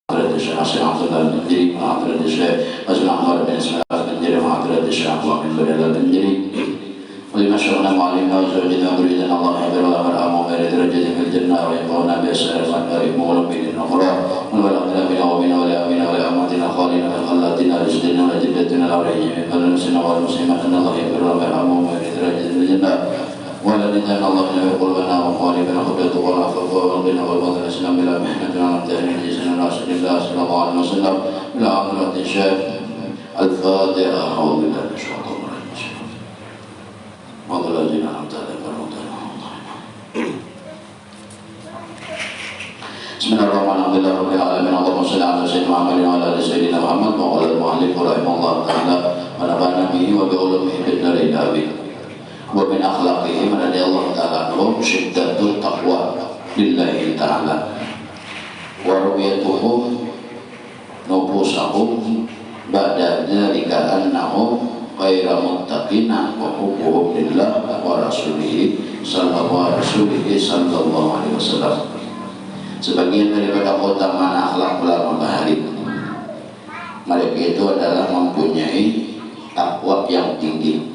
حضرة الشيخ حسين عبد الله البندري مع حضرة الشيخ أجمع عمر بن إسماعيل البندري مع حضرة الشيخ أحمد بن بلال البندري ولما شرنا معلمنا وزوجنا مريدنا الله يغفر له ويرحمه ويرد درجته في الجنة وينفعنا بأسرار الأنوار مولوبين الأخرى والبلغنا بنا وبنا ولأمنا ولأمتنا خالنا من خلاتنا رشدنا ولجدتنا الأولين من المسلمين والمسلمات أن الله يغفر له ويرحمه ويرد درجته في الجنة ولدنا الله في قلوبنا وقالبنا خبرة والعفو والغنى والفضل الإسلام بلا محنة ونمتهن لسان رسول الله صلى الله عليه وسلم إلى عقلة الشيخ الفاتحة أعوذ بالله من الشيطان الرجيم وقل الذين أنعمت عليهم غير المغضوب عليهم بسم الله الرحمن الرحيم رب العالمين اللهم صل على سيدنا محمد وعلى آل سيدنا محمد وقال المؤلف رحمه الله تعالى ونفعنا به وبعلومه في الدارين آمين ومن أخلاقه من رضي الله تعالى عنه شدة التقوى لله تعالى ورؤيته نفوسهم بعد ذلك أنهم غير متقين وحبهم لله ورسوله صلى الله عليه وسلم. Sebagian daripada keutamaan akhlak ulama bahari, mereka itu adalah mempunyai takwa yang tinggi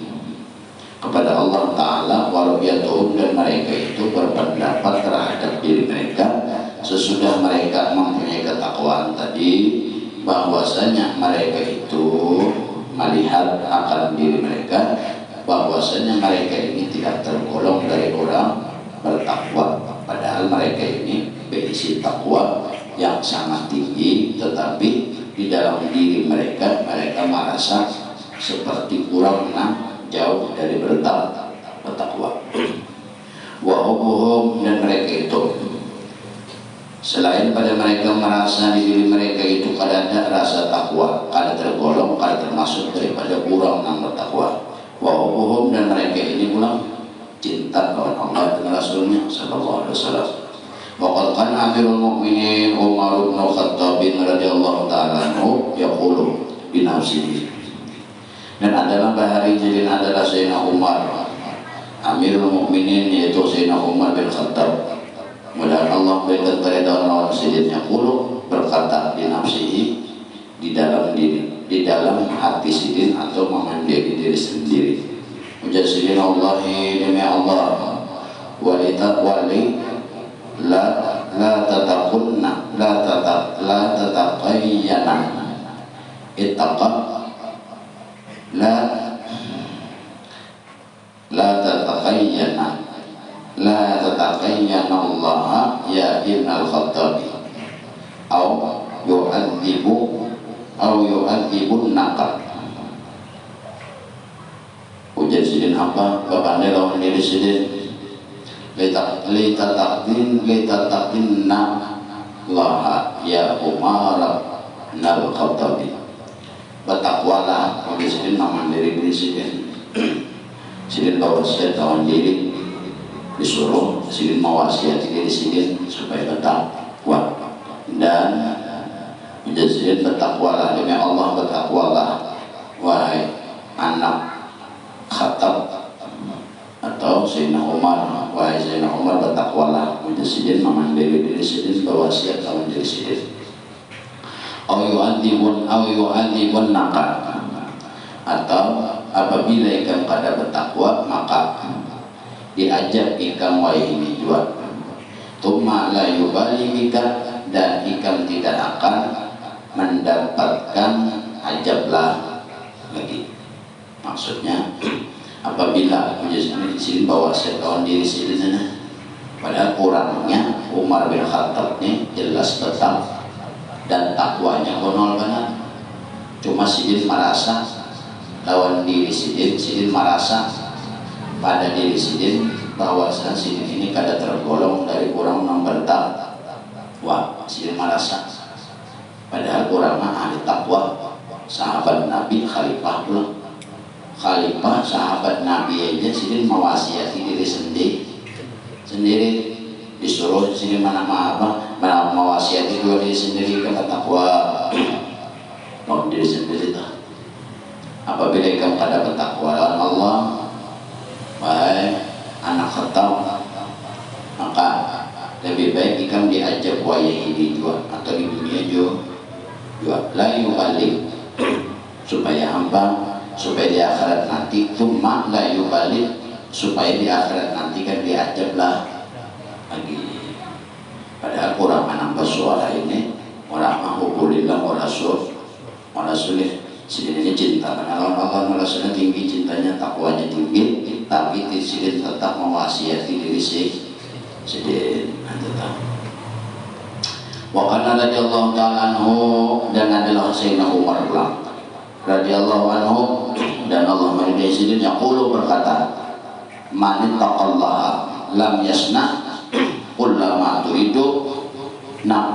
kepada Allah Ta'ala, warahmatullahi, dan mereka itu berpendapat terhadap diri mereka sesudah mereka mempunyai ketakwaan tadi, bahwasanya mereka itu melihat akan diri mereka bahwasanya mereka ini tidak tergolong dari orang bertakwa, padahal mereka ini berisi takwa yang sangat tinggi, tetapi di dalam diri mereka merasa seperti kurang jauh dari bertakwa. Wahubuhum, dan mereka itu selain pada mereka merasa di diri mereka itu kada ada rasa takwa, kada tergolong, kada termasuk daripada kurang yang bertakwa. Wahubuhum, dan mereka ini pula cinta kepada Allah dan Rasulnya sallallahu alaihi wasallam. Waqad kana Amirul Mukminin Umar bin Khattab radhiyallahu ta'ala anhu yaqulu bi nafsihi, dan adalah bahari jilin adalah Sayyidina Umar Amirul Mukminin, yaitu Sayyidina Umar bin Khattab, mudah Allah berikan keridhaan lawan sidinnya qulu, berkata di nafsihi, di dalam hati sidin atau memendiri diri sendiri. Mujasidin Allahi, demi Allah, wali la tataqayyana ittaqa la tataqayyana Allah ya ibn al-Khattabi au yu'adzibun naqab. Ujian sidin apa? Bapaknya lawan diri sidin litataqinna laha ya Umar bin al-Khattabi. Bertakwalah bagi sidin memandiri diri sidin. Sidin berwasiat lawan diri, disuruh sidin mewasiati diri sidin supaya bertakwa, dan sidin bertakwalah demi Allah, bertakwalah wahai anak Khattab atau Sayyidina Umar, wahai Sayyidina Umar, bertakwalah. Sidin memandiri diri sidin, berwasiat lawan diri sidin. Au yu'adzibun naqab, atau apabila ikan kada bertakwa maka diajak ikan wahai ini jual. Tumma la yubali bika, dan ikan tidak akan mendapatkan ajablah lagi. Maksudnya apabila sidin bawa setahun diri sidin sana, padahal kurangnya Umar bin Khattab ini jelas tetap dan takwanya konol banget, cuma sidin merasa lawan diri sidin merasa pada diri sidin bahwasanya sidin ini kada tergolong dari kurang nomor takwa. Sidin merasa padahal kurang ahli takwa, sahabat Nabi, khalifah pula, khalifah sahabat Nabi aja sidin mewasiati diri sendiri, disuruh sidin mewasiati diri sendiri kata takwa lawan diri sendiri. Apabila kamu pada bertakwa Allah, wahai anak Khattab, maka lebih baik ikan diajak takwa ini juga atau di dunia juga la yubalik, supaya hamba supaya di akhirat nanti cuma la yubalik, supaya di akhirat nanti kan diajablah lagi. Padahal kurang menambah suara ini orang mahubulillah wa rasulih sidin ini cinta karena Allah Rasulnya tinggi, cintanya takwanya tinggi, tapi sidin tetap mewasiati diri sidin tetap. Wa kana radhiyallahu ta'ala anhu, dan adalah Sayyidina Umar radhiyallahu anhu, dan Allah meridai sidin yaqulu berkata, man ittaqallaha lam yasna kulla ma turidu ma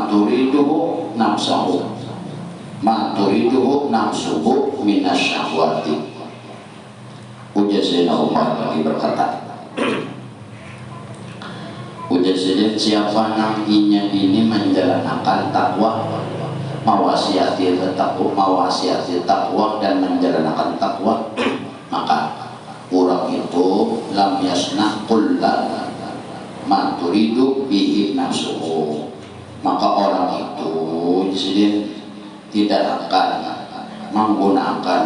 turiduhu nafsahu ma turiduhu nafsuhu minasyahwati. Ujar Sayyidina Umar lagi berkata, ujar Sayyidina, siapa nantinya ini menjalankan takwa, mawasiati takwa dan menjalankan takwa, maka orang itu lam yasna kulla ma turidu bihi nafsuhu, maka orang itu Sayyidina tidak akan menggunakan,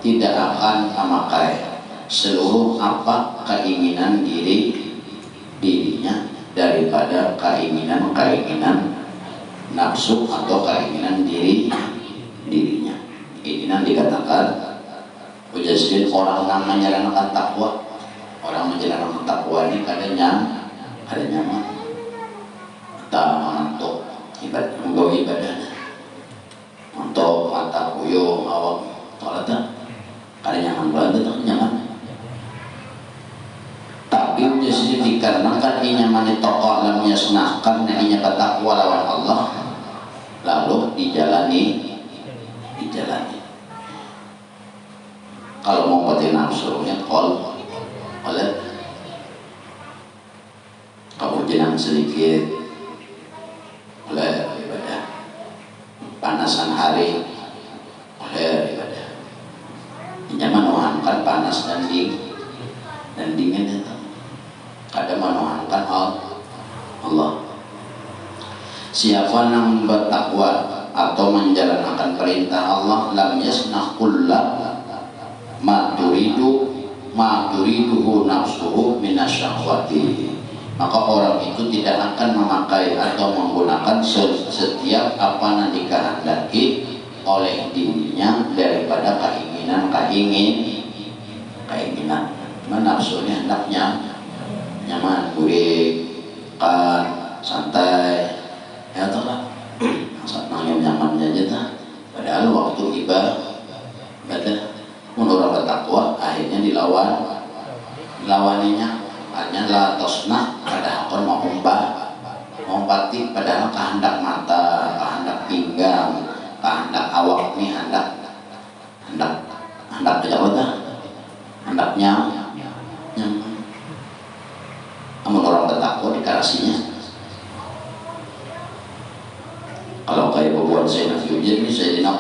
tidak akan memakai seluruh apa keinginan dirinya daripada keinginan nafsu atau keinginan dirinya. Ini yang dikatakan ujasin orang yang menjalankan takwa. Orang menjalankan takwa ini kadangnya mah untuk ibadah, untuk mata kuyung awak tolata kadangnya banget tak nyaman. Tapi ujasin dikarenakan ini nyaman tokoh alam yasnah, karena ini takwa lawan Allah, lalu dijalani. Kalau mau pakai nafsunya oleh kamu jenang sedikit oleh ibadah, panasan hari oleh ibadah, nyaman menuhankan panas dan dingin itu kadang menuhankan Allah. Siapa yang bertakwa atau menjalankan perintah Allah, lam yasnah kulla ma turiduhu nafsuhu minasyahwati, maka orang itu tidak akan memakai atau menggunakan setiap apa yang dikehendaki oleh dirinya daripada keinginan nafsunya, hendaknya nyaman, gurih, kan, santai, ya toh lah, nyaman aja. Padahal waktu ibadah menurut bertakwa akhirnya dilawaninya hanya la tosna, padahal kon mau umpati, padahal kehendak mata, kehendak pinggang, kehendak awak ini hendak pejabat, hendaknya nyaman. Namun orang bertakwa dikarasinya. Kalau kayak buat saya ini Sayyidina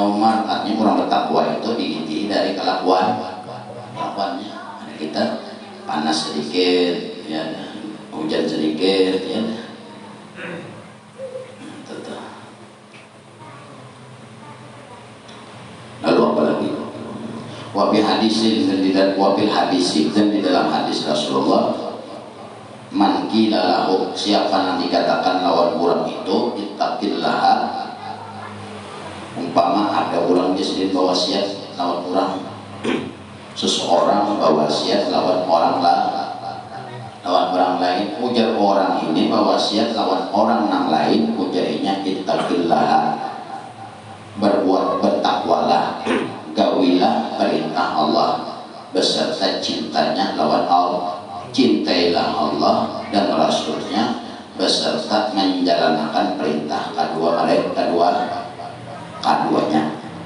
Umar, artinya orang bertakwa itu diinti dari kelakuannya. Ada kita panas sedikit, ya, hujan sedikit, ya. Lalu apa lagi? Wabil hadisin dan di dalam hadis Rasulullah, man qila lahu, siapa yang dikatakan lawan orang itu, ittaqillaha, umpama ada orang disebut bawasiat lawan orang, seseorang bawasiat lawan orang lain, ujar orang ini bawasiat lawan orang yang lain, ujarnya ittaqillaha, bertakwalah, gawilah perintah Allah beserta cintanya lawan Allah, cintailah Allah dan Rasulnya beserta menjalankan perintah keduanya.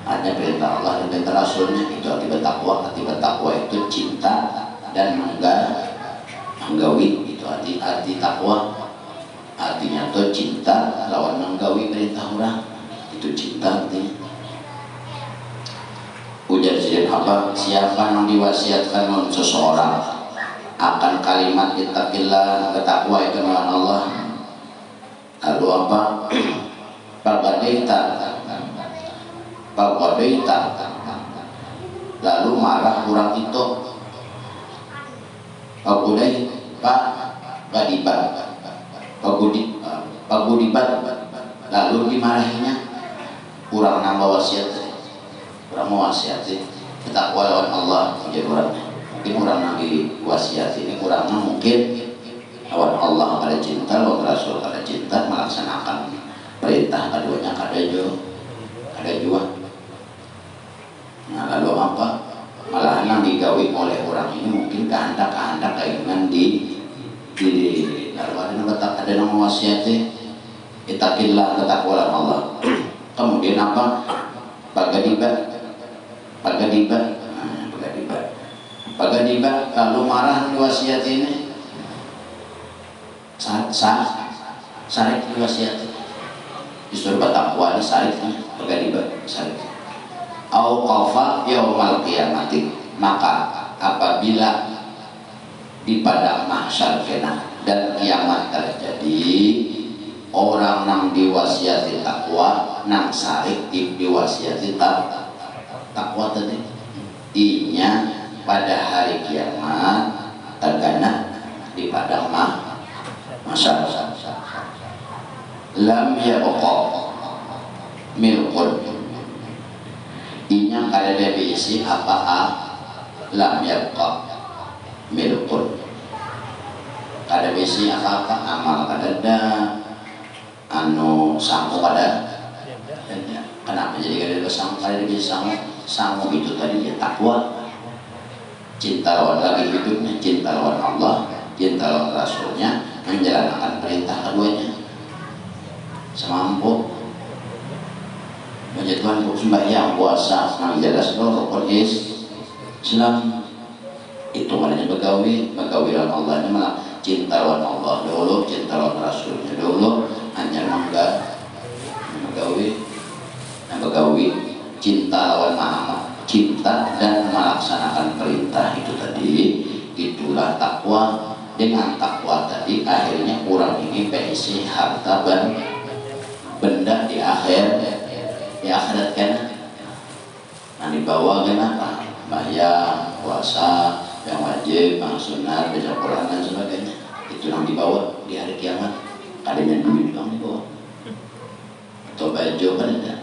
Hanya perintah Allah dan perintah Rasulnya itu akibat takwa. Akibat takwa itu cinta dan menggawi, itu arti takwa. Artinya itu cinta lawan menggawi perintah orang, itu cinta artinya. Ujar Sayyidina apa? Siapa yang diwasiatkan oleh seseorang akan kalimat ittaqillah, bertakwa itu melawan Allah. Lalu apa? Faqadaita, lalu marah kurang itu. Pagudibat, lalu dimarahinya. Kurang nambah wasiat, kurang mau wasiat bertakwa lawan Allah menjadi orangnya. Mungkin orang nabi wasiat ini kurangnya mungkin lawan Allah kada cinta, lawan Rasul kada cinta, melaksanakan perintah keduanya kada jua. Nah lalu apa? Malah yang digawi oleh orang ini mungkin kehendak keinginan di lalu ada nama wasiatnya ittaqillah, bertakwa lawan Allah. Kemudian apa? Pagadiba, lalu marah di wasiat ini. Sarik di wasiat. Disuruh bertakwa, sariknya pagadiba, sarik. Au qafa yaumal qiyamati, maka apabila di padang mahsyar kena dan kiamat terjadi, orang nang diwasiati takwa, nang sarik diwasiati takwa tadi, inya pada hari kiamat tergana di padang mahsyar. Lam yabqa milkun, inya kada ada bisi apa lam yabqa milkun, kada bisi apa amal kada ada, anu sangu kada. Kenapa jadi kada sangu? Kada bisa sangu itu tadi ya takwa, cinta lawan lagi hidupnya, cinta lawan Allah, cinta lawan Rasulnya, menjalankan perintah keduanya semampu. Menjatuhkan sembahyang, puasa, menjaga seluruh rukun Islam, itu maknanya begawi lawan Allah. Ini malah cinta lawan Allah dulu, cinta lawan Rasulnya dulu, hanya begawi cinta lawan Muhammad, cinta dan melaksanakan perintah itu tadi, itulah takwa. Dengan takwa tadi akhirnya kurang ini pensi harta benda di akhirat kan. Nah dibawa kan apa? Bayar, puasa, yang wajib, yang sunat, baca Quran dan sebagainya. Itu yang dibawa di hari kiamat. Kadang duit bang dibawa. Atau baju kan ada.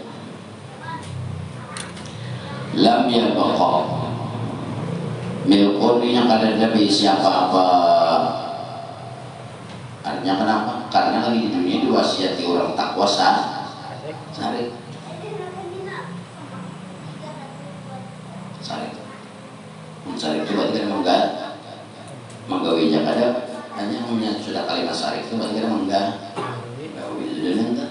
Lam yabqa milkun, yang kada ada bisi apa-apa. Artinya kenapa? Karena lagi di dunia diwasiati orang takwa sarik. Sarik itu berarti kan menggawinya kada, hanya sudah kalimat sarik itu berarti kan menggawi itu.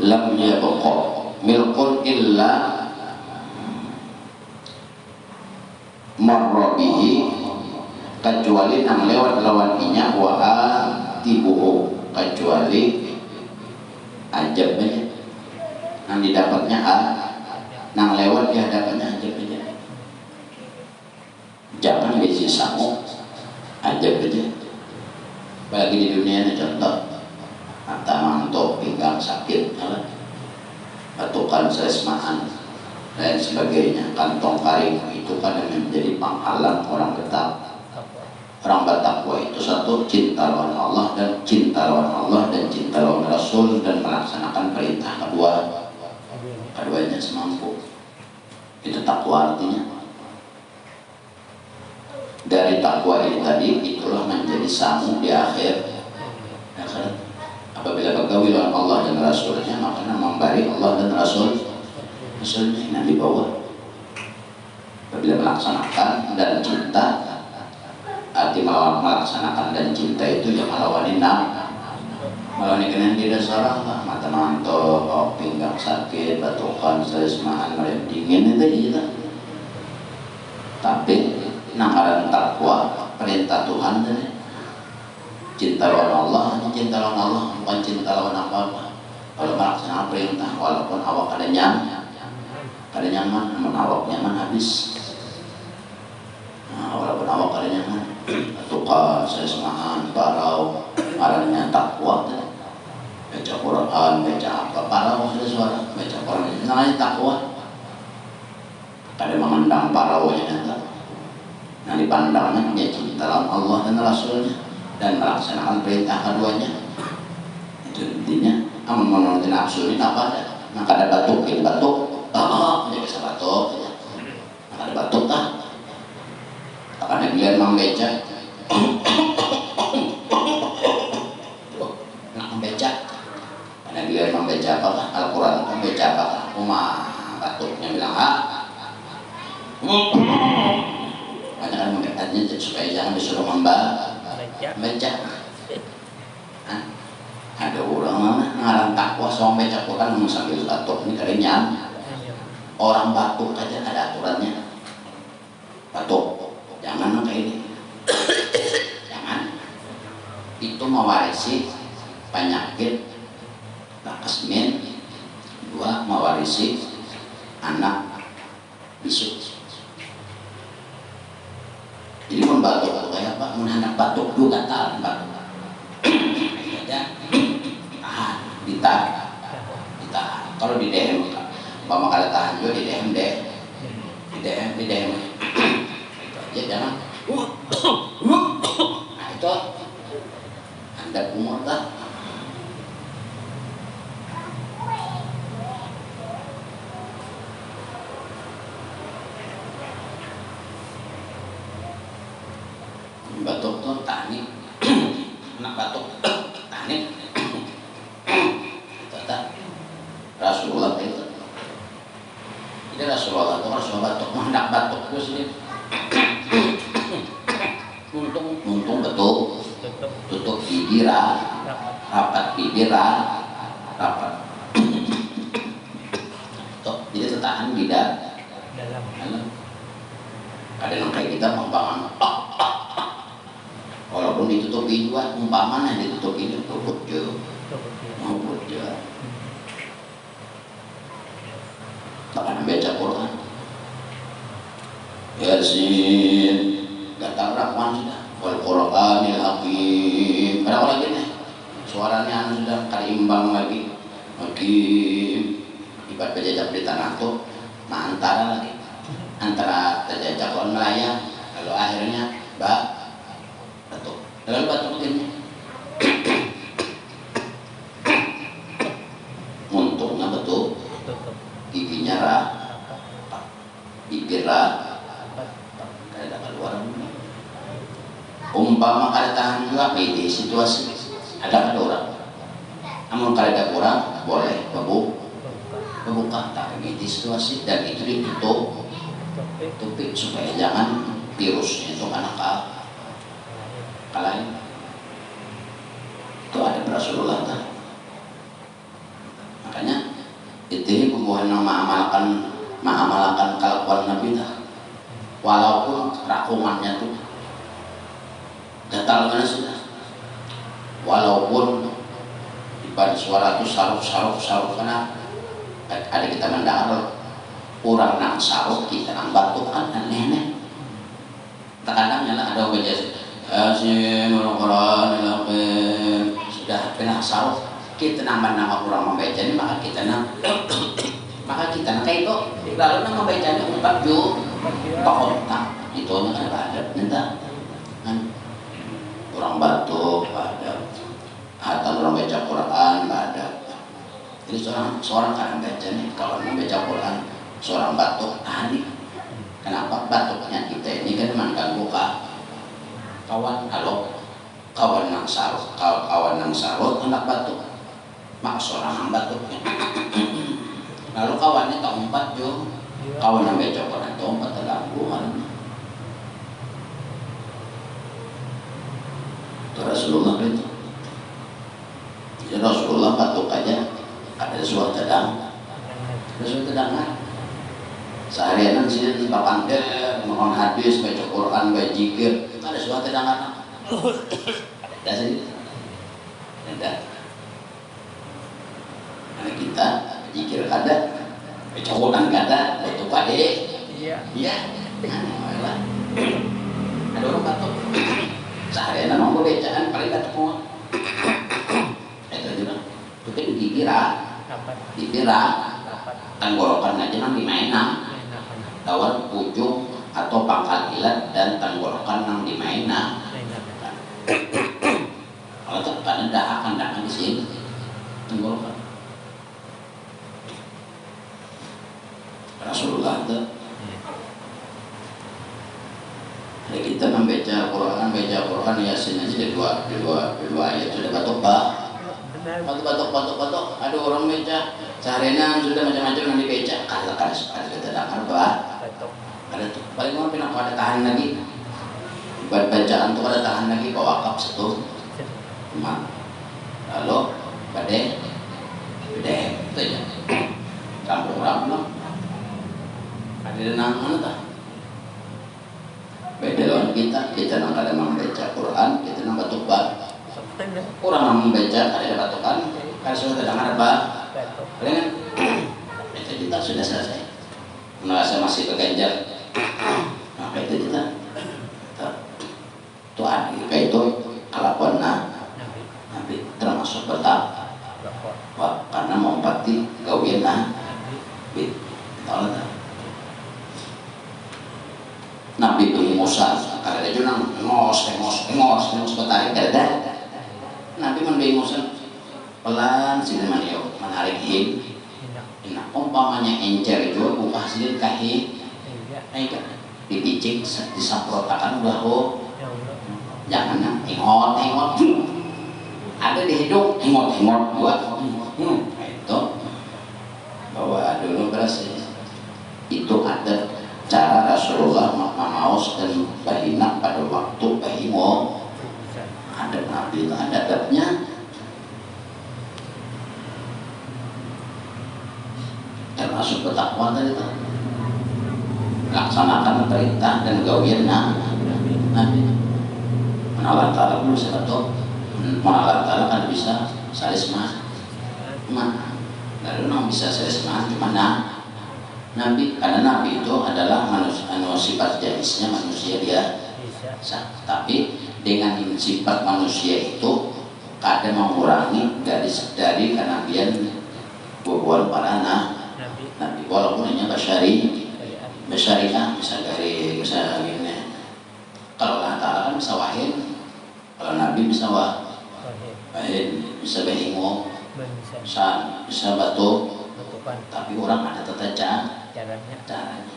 Lam yabqa milkun illa marrabihi, kecuali nang lewat lawan inya, wa tibuhu, kecuali ajabnya nang didapatnya nang lewat di hadapannya ajab aja. Jangan besi sangu ajab aja. Apalagi di dunia ini contoh mata mantok, pinggang sakit, batukan sesmaan dan sebagainya, kantong kering, itu kan yang menjadi penghalang orang bertakwa itu satu, cinta lawan Allah dan cinta lawan Rasul dan melaksanakan perintah keduanya semampu. Itu takwa artinya. Dari takwa ini tadi, itulah menjadi samu di akhirat. Apabila bergawi lawan Allah dan Rasulnya, maka membari Allah dan Rasulnya yang dibawa. Apabila melaksanakan dan cinta, arti melaksanakan dan cinta itu yang melawani kena tidak salah lah, mata mantok, pinggang sakit, batukan, sesmaan, merem dingin itu aja. Tapi nanggaran takwa perintah Tuhan tadi, cinta lawan Allah, hanya cinta lawan Allah, bukan cinta lawan apa-apa. Kalau melaksanakan perintah, walaupun awak ada nyaman, namun awak nyaman habis. Nah, Tukar sesemahan parau marahnya takwa, baca Quran, baca apa parau sudah suara baca Quran itu namanya takwa. Kada memandang paraunya nanti, nah dipandangnya dia cinta dalam Allah dan Rasulnya dan melaksanakan perintah keduanya. Itu intinya. Amun menurut nafsu ini apa ada? Nah kada batuk, jadi bisa batuk, nah kada batuk tak? Karena dia membaca, nak membaca, karena dia membaca apa? Al-Quran membaca apa? Batuknya bilang banyak kan mengatakannya supaya jangan disuruh membaca. Ada orang mana ngarang takwa sampai baca Quran sambil batuk ini kalinya orang batuk aja ada aturannya. Batuk jangan kayak ini, jangan itu mewarisi penyakit lakasmin, dua mewarisi anak bisu. Jadi membatuk itu kayak apa? Menahan batuk juga tahan batuk. Aja tahan, ditahan. Kalau di DM, bapak kada tahan juga di DM di DM. Itu aja jangan. Nah itu Anda umur tak? Batuk tuh tanik, anak batuk tanik, itu tak Rasulullah itu. Ini Rasulullah itu batuk, anak batuk gue sendiri. Untung betul, tutup bibir, rapat bibir, rapat. Tuh, jadi tertahan di dalam. Ada yang kayak kita membangun. Walaupun ditutupi juga, umpamanya ditutupi itu ngebut juga. Bahkan baca Quran. Yasin, datang Rahman sudah. Wal Quranil Hakim. Ada apa lagi nih? Suaranya sudah kaimbang lagi. Ibarat berjajak di tanah tuh, nah antara terjajak orang melayang, lalu akhirnya batuk, lalu batuk ini, untungnya betul, giginya bibir kada keluar. Umpama kada tahan juga beda situasi, ada orang, namun kada kurang boleh buka tak beda situasi dan itu ditutup supaya jangan virusnya itu karena kalahin. Itu ada Rasulullah tak? Makanya itu pembuahan mengamalkan kelakuan Nabi tak? Walaupun rakungannya tuh gatal mana sudah, walaupun ibarat suara tuh saruf karena ada kita mendengar orang nang saruf kita nang batuk kan aneh. Terkadang nyala ada baca Yasinul Quranil Hakim sudah kena saruf kita nama orang membaca ini maka kita kayak itu lalu nama bacanya umpat ju tak itu kan ada minta kan orang batuk ada atau orang baca Quran ada. Jadi seorang kan baca nih kalau membaca Quran seorang batuk tadi. Kenapa batuknya kita ini kan mengganggu kawan nang sarut hendak batuk mak seorang batuknya. Lalu kawannya tak umpat jo kawan yang baca Quran itu umpat terganggu kan. Itu Rasulullah itu. Jadi Rasulullah batuk aja ada sesuatu tedangan. Seharian sini bapak makan hadis, baca Quran, baca zikir, ada sesuatu tedangan. Ada sih, ada. Karena kita zikir ada, baca Quran ada, baca pade. Iya. Ada orang batuk. seharian nang becaan paling ketemu itu juga mungkin dikira tenggorokan aja nang dimainang lawan ujung atau pangkal ilat dan tenggorokan nang dimainang kalau pada akan di sini tenggorokan Rasulullah itu kita membaca Quran Yasin aja di dua ayat sudah batuk ada orang baca seharian sudah macam-macam nanti baca kalau kita dengar ada tuh paling mau pindah ada tahan lagi bacaan tuh ada tahan lagi kok wakaf satu lalu badai itu aja campur orang ada nang mana tak beda lawan kita nang kada membaca Quran kita nang batuk orang nang membaca ada batukan kalau sudah terdengar apa palingan itu kita sudah selesai merasa masih keganjal maka itu kita Tuhan kayak itu kelakuan Nabi termasuk bertahap karena mempati gawian Nabi tahu tak Nabi itu Musa karena dia junang ngos betarik ada Nabi memberi Musa pelan sini manio menarik him nah umpamanya encer juga buka hasil kahi naik dipicing disamprotakan udah jangan ingot ada di hidung ingot buat itu bahwa dulu berhasil itu ada cara Rasulullah memaus dan bahina pada waktu bahimo ada Nabi itu ada adabnya termasuk bertakwa tadi itu laksanakan perintah dan gawian Nabi menalar ta'ala dulu saya tahu menalar ta'ala kan bisa salis lalu nang bisa salis cuma Nabi karena Nabi itu adalah manusia sifat jenisnya manusia dia tapi dengan sifat manusia itu kadang mengurangi dari kenabian bubuan para Nabi walaupun hanya basyariah bisa gini kalau Allah Ta'ala kan bisa wahid kalau Nabi bisa wahid bisa behingo bisa batuk tapi orang ada tata caranya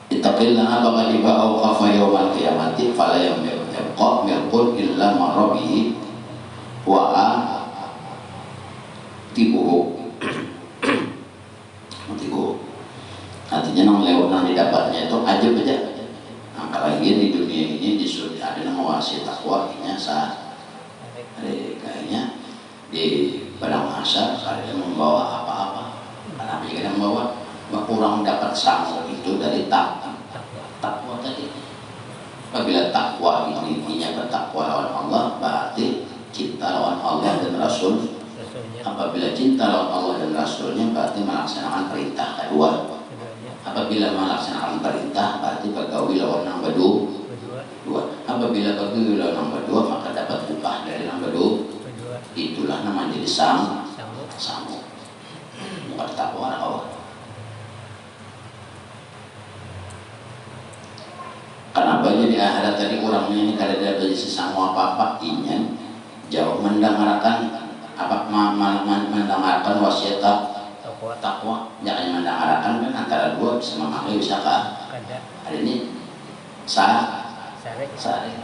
Ittaqillaha baqaliba aw khafa yawmal qiyamati fala yamqa milqul illa marabihi wa tibuhu artinya nang lewat nang didapatnya itu aja apalagi di dunia ini disuruh ada nama wasi takwa ini kayaknya di padang mahsyar ada membawa apa-apa karena mereka membawa kurang dapat sangu itu dari takwa tadi apabila takwa ini intinya bertakwa lawan Allah berarti cinta lawan Allah dan Rasul apabila cinta lawan Allah dan Rasulnya berarti melaksanakan perintah kedua apabila melaksanakan perintah berarti bergawi lawan nomor dua apabila bergawi lawan nomor dua maka dapat upah dari nomor dua itulah namanya jadi samu bertakwa Allah kenapa di akhirat tadi orangnya ini kada ada berisi samu apa-apa ingin jauh mendengarkan mendengarkan wasiat takwa jangan mendengarkan kan antara dua bisa memakai bisa hari ini sarik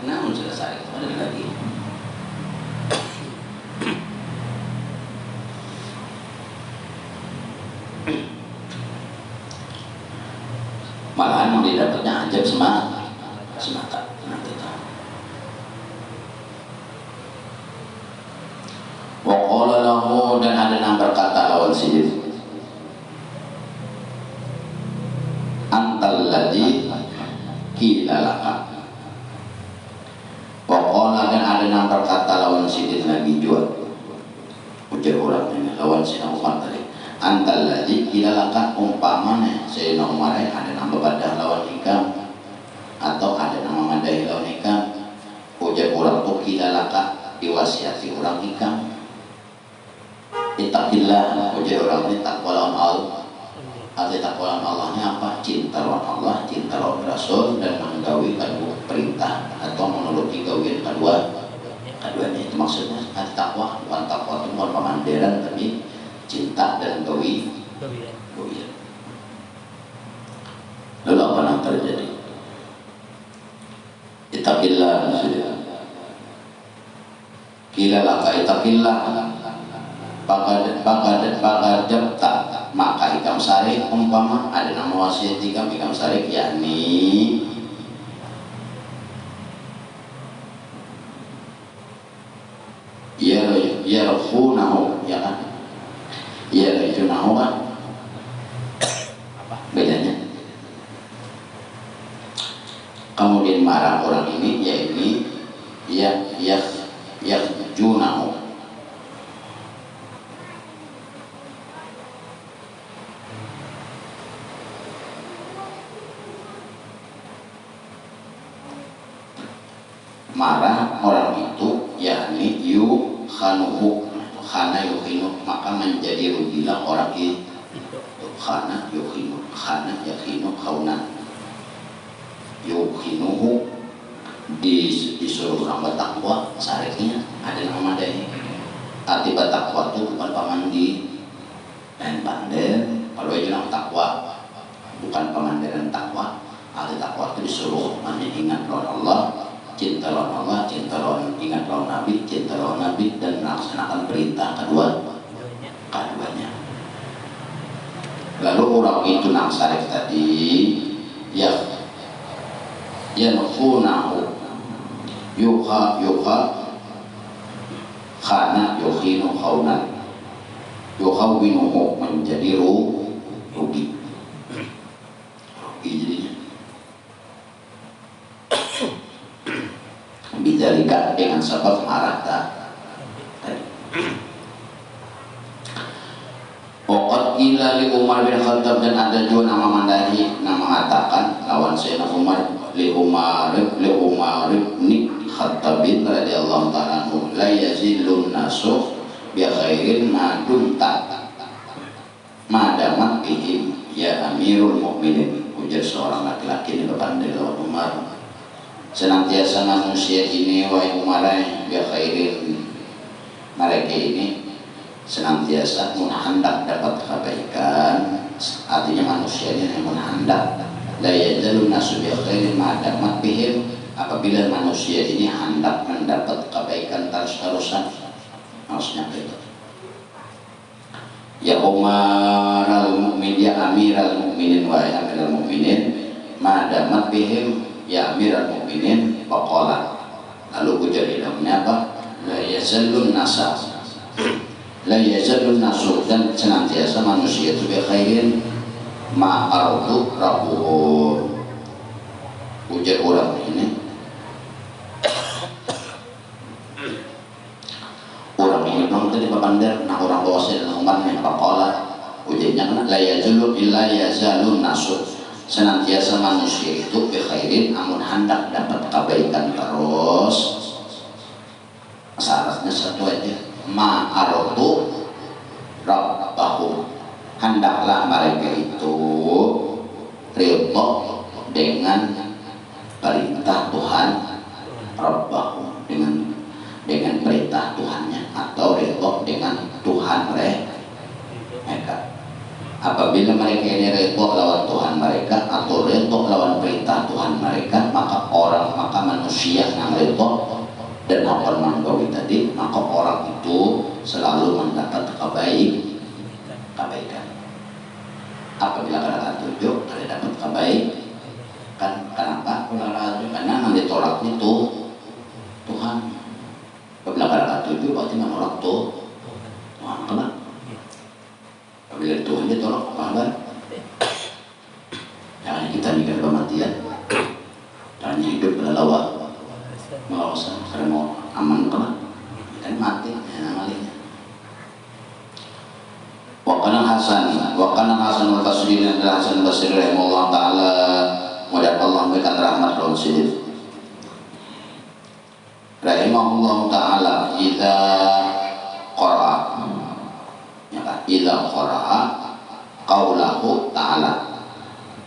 namun sudah sarik ada lagi malahan mau didapatnya ajab semata nanti tahu waqala lahu dan ada yang berkata lawan sidin antal ladzi qila laka waqala dan ada yang berkata lawan sidin lagi jual ujar orang ini lawan sidin Umar tadi antal ladzi kilalaka umpamane Sayyidina Umar ada nama badah lawan hikam atau ada nama madai lawan hikam ujar orang tuh kilalaka diwasiati orang hikam ittaqillah ujar orang ini takwa lawan Allah. Arti takwa lawan Allahnya apa? Cinta lawan Allah, cinta lawan Rasul, dan menggawi kedua perintah atau menuruti gawian keduanya. Itu maksudnya arti takwa. Bukan takwa itu bukan pemandiran, tapi cinta dan gawian. Lalu apa yang terjadi? Ittaqillah, kila laka ittaqillah, jabta maka ikam syarif umpama ada nama wasiat ikam syarif yakni yarfunahu ya kan yarfunahu kan bedanya kemudian marah orang ini junahu marah orang itu yakni yukhanuhu khana yukhinu maka menjadi rugilah orang itu khana yukhinu khana yakhinu khaunan yukhinuhu disuruh orang bertakwa syariknya ada nama dari arti bertakwa itu bukan pamandi dan pandai kalau bilang takwa bukan pemandiran takwa arti takwa itu disuruh mengingat Allah cinta lawan Allah, cinta lawan ingat lawan Nabi, cinta lawan Nabi dan melaksanakan perintah keduanya. Lalu orang itu nang syarif tadi yanfunahu yuha khana yukhinu khaunan yukhawwinuhu menjadi rugi jadinya bidzalika dengan sebab marah tadi. Waqad ila li Umar bin Khattab dan ada juga nama mandahi nama mengatakan lawan Sayyidina Umar li Umar bin Khattab radhiyallahu ta'ala anhu la yazillun nasu bi khairin ma dumta madamat bihim ya Amirul Mukminin ujar seorang laki-laki di depan lawan Umar senantiasa manusia ini wahai umarai ya khairin mereka ini senantiasa hendak dapat kebaikan artinya manusia ini yang hendak la yajalun nasu bi khairin ma'adamat bihim apabila manusia ini hendak mendapat kebaikan terus-terusan maksudnya itu ya umaral mu'min ya amiral mu'minin wahai amiral mu'minin ma'adamat bihim ya Amirul Mukminin faqala lalu ujar ilmunya apa la yazallun nasu dan senantiasa manusia itu bi khairin ma ardu rabbuh ujar orang ini memang tadi papandar nah orang bawa saya dalam umatnya faqala ujarnya la yazallu illa yazalun nasu senantiasa manusia itu bikhairin amun hendak dapat kebaikan terus syaratnya satu aja ma'arotu rabbahu hendaklah mereka itu ridho dengan perintah Tuhan rabbahu dengan perintah Tuhannya atau ridho dengan Tuhan mereka. Apabila mereka ini ridho lawan Tuhan mereka atau ridho lawan perintah Tuhan mereka, maka manusia yang ridho dan akan menggawi tadi, maka orang itu selalu mendapat kebaikan. Apabila kata tujuh, ada dapat kebaikan. Kenapa? Karena yang ditolak itu Tuhan. Apabila kata tujuh, berarti menolak Tuhan. Kenapa? Apabila Tuhan ditolak apa? Jangan kita mikir kematian, jangan hidup melawan karena mau aman kan mati ya namanya. Wakana Hasan wa kana Hasan al-Basri dan Hasan al-Basri rahimahullah taala, mudah Allah memberikan rahmat dan sidif, rahimahullah taala, idza qara'a, ya kan, idza qara'a qaulahu ta'ala,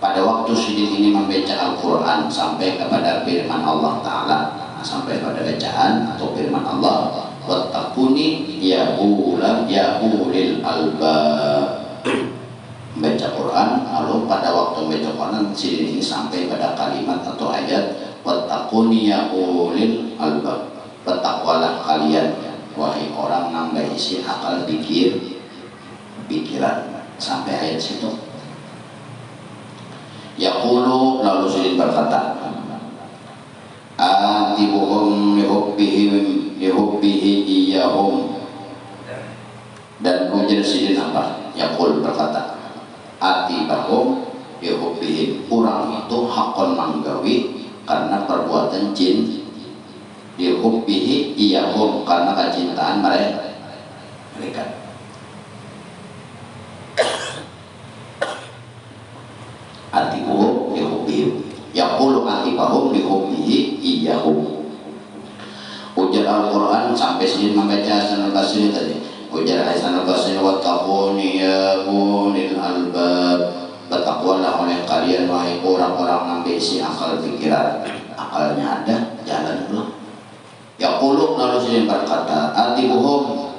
pada waktu Sidin ini membaca Al-Quran sampai kepada firman Allah Ta'ala, sampai pada bacaan atau firman Allah, wattaquni ya ulil albab, membaca Quran, lalu pada waktu membaca Quran Sidin ini sampai pada kalimat atau ayat wattaquni ya ulil albab, bertakwalah kalian wahai orang yang berisi akal pikiran, sampai ayat situ. Yaqulu, lalu Sidin berkata, atibuhum lihubbihi iyahum, dan ujar Sidin apa? Yaqul berkata, atibahum lihubbihi, orang itu hakon manggawi karena perbuatan jin, lihubbihi iyahum, karena kecintaan mereka. Atibahum lihubbihi, yaqulu atibahum lihubbihi iyahum. Ujar Al-Quran sampai Sidin membaca Hasan al-Basri tadi. Ujar Hasan al-Basri, wattaquni ya ulil albab, bertakwalah oleh kalian wahai orang-orang yang berisi akal pikiran. Akalnya ada, jalan dulu. Yaqulu, lalu Sidin berkata, atibuhum,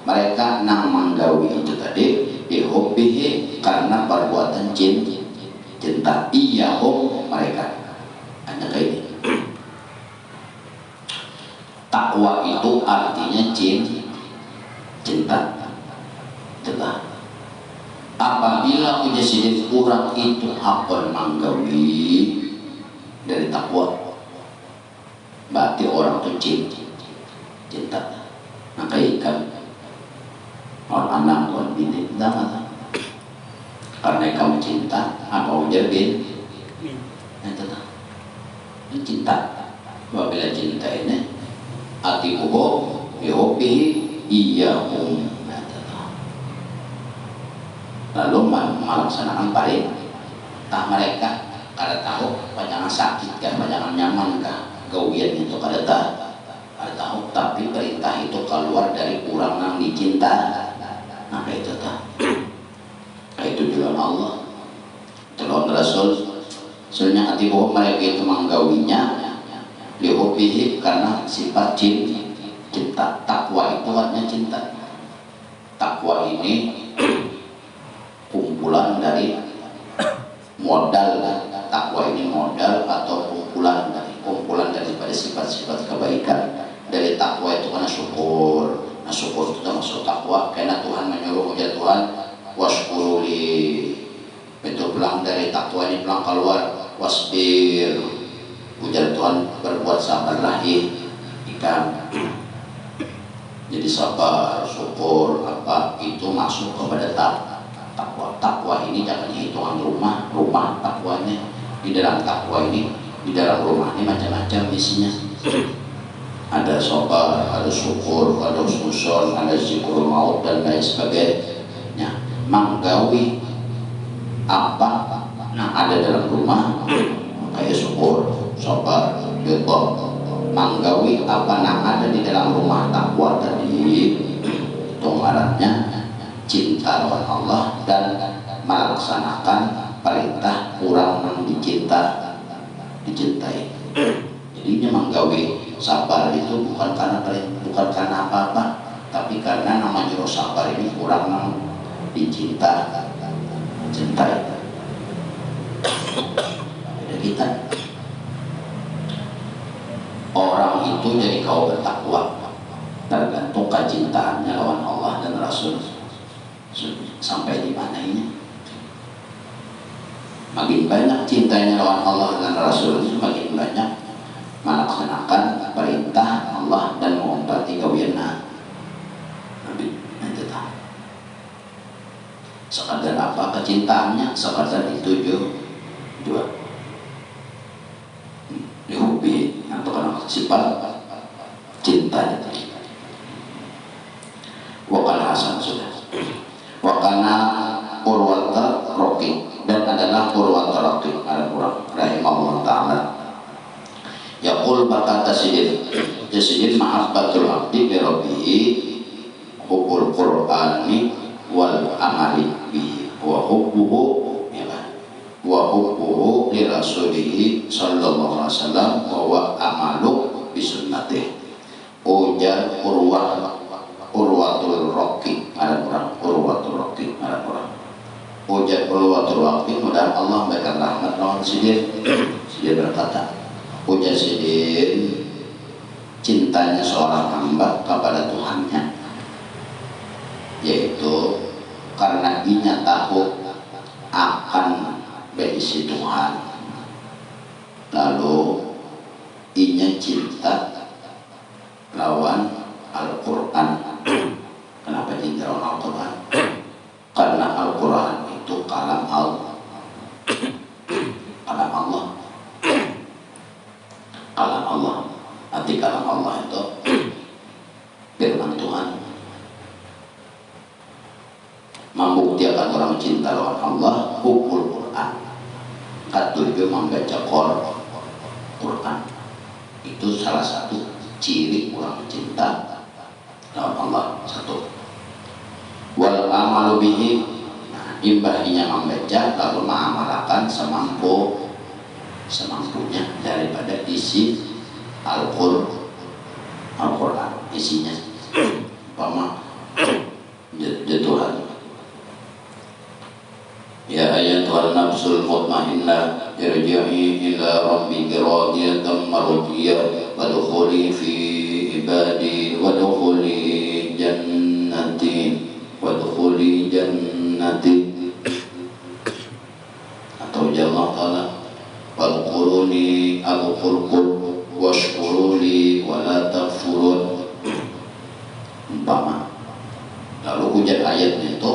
mereka nang manggawi itu tadi, lihubbihi, karena perbuatan cinta, iyahum, mereka. Hanya kayak ini. Takwa itu artinya cinta. Apabila ujar Sidin kurang itu hakon manggawi dari takwa, berarti orang itu cinta. Maka ikan orang anak orang bini tidak, karena kamu cinta apa ujar bin, cinta. Apabila cinta ini atibuhum lihubbihi iyahum, lalu melaksanakan perintah mereka. Kada tahu panjangan sakit kah, panjangan nyaman kah, gawian itu kada tahu, tapi perintah itu keluar dari kurang yang dicinta. Nah itu itu juga Allah, telon Rasul. Soalnya atibuhum, mereka itu menggawinya lihubbihi karena sifat cinta. Takwa itu artinya cinta. Takwa ini kumpulan dari modal. Takwa ini modal atau kumpulan daripada sifat-sifat kebaikan. Dari takwa itu karena syukur. Nah syukur itu termasuk takwa, karena Tuhan menyuruh ujar Tuhan waskuruli, itu pulang dari takwa ini pulang keluar wasbir, ujar Tuhan berbuat sabarlah ikan. Jadi sabar, syukur, apa itu masuk kepada takwa. Takwa ini jangan hitungan rumah takwanya. Di dalam takwa ini, di dalam rumah ini macam-macam isinya. Ada sabar, ada syukur, ada husnuzon, ada zikrul maut dan lain sebagainya. Manggawi apa nah ada dalam rumah kayak syukur, sabar, ridha. Manggawi apa yang ada di dalam rumah takwa tadi, itu ngarannya cinta kepada Allah dan melaksanakan perintah orang yang dicintai. Jadinya manggawi sabar itu bukan karena apa-apa, tapi karena namanya sabar ini orang yang cintai. Beda kita. Orang itu jadi kau bertakwa tergantung kecintaannya lawan Allah dan Rasul. Sampai di mana ini? Makin banyak cintanya lawan Allah dan Rasul, makin banyak melaksanakan perintah Allah dan mengumpati gawiana. Sekadar apa kecintaannya? Sekadar itu juga dihobi atau karena sifat cinta. Wakana Hasan sudah. Wakana wa hubbuhu li rasulih sallallahu alaihi wasallam wa huwa amalu bi sunnatih. Ujar Urwatul Raqi ada orang Urwatul Raqi ada orang ujar Urwatul Raqi, mudah Allah memberikan rahmat lawan Sidin. Sidin berkata, ujar Sidin cintanya seorang hamba kepada Tuhannya, yaitu karena inya tahu akan berisi Tuhan, lalu inya cinta lawan Al-Quran. Kenapa cinta lawan Al-Quran? Karena Al-Quran itu kalam Allah, kalam Allah, kalam Allah. Arti kalam Allah itu firman Tuhan. Membuktikan orang cinta lawan Allah hubbul Quran. Ketujuh membaca Quran. Itu salah satu ciri orang cinta lawan Allah. Satu. Wal amalu bihi, imbahnya membaca lalu mengamalkan semampunya daripada isi Al-Quran isinya. Umpama Tuhan, ya ayyatuhan nafsul mutmainnah irji'i ila rabbiki radiyatan mardiyah wadkhuli fi ibadi wadkhuli jannati wadkhuli jannati. Atau Allah Ta'ala wadkhuluni adkhulkum washkuruli wala takfurun. Umpama lalu ujar ayatnya itu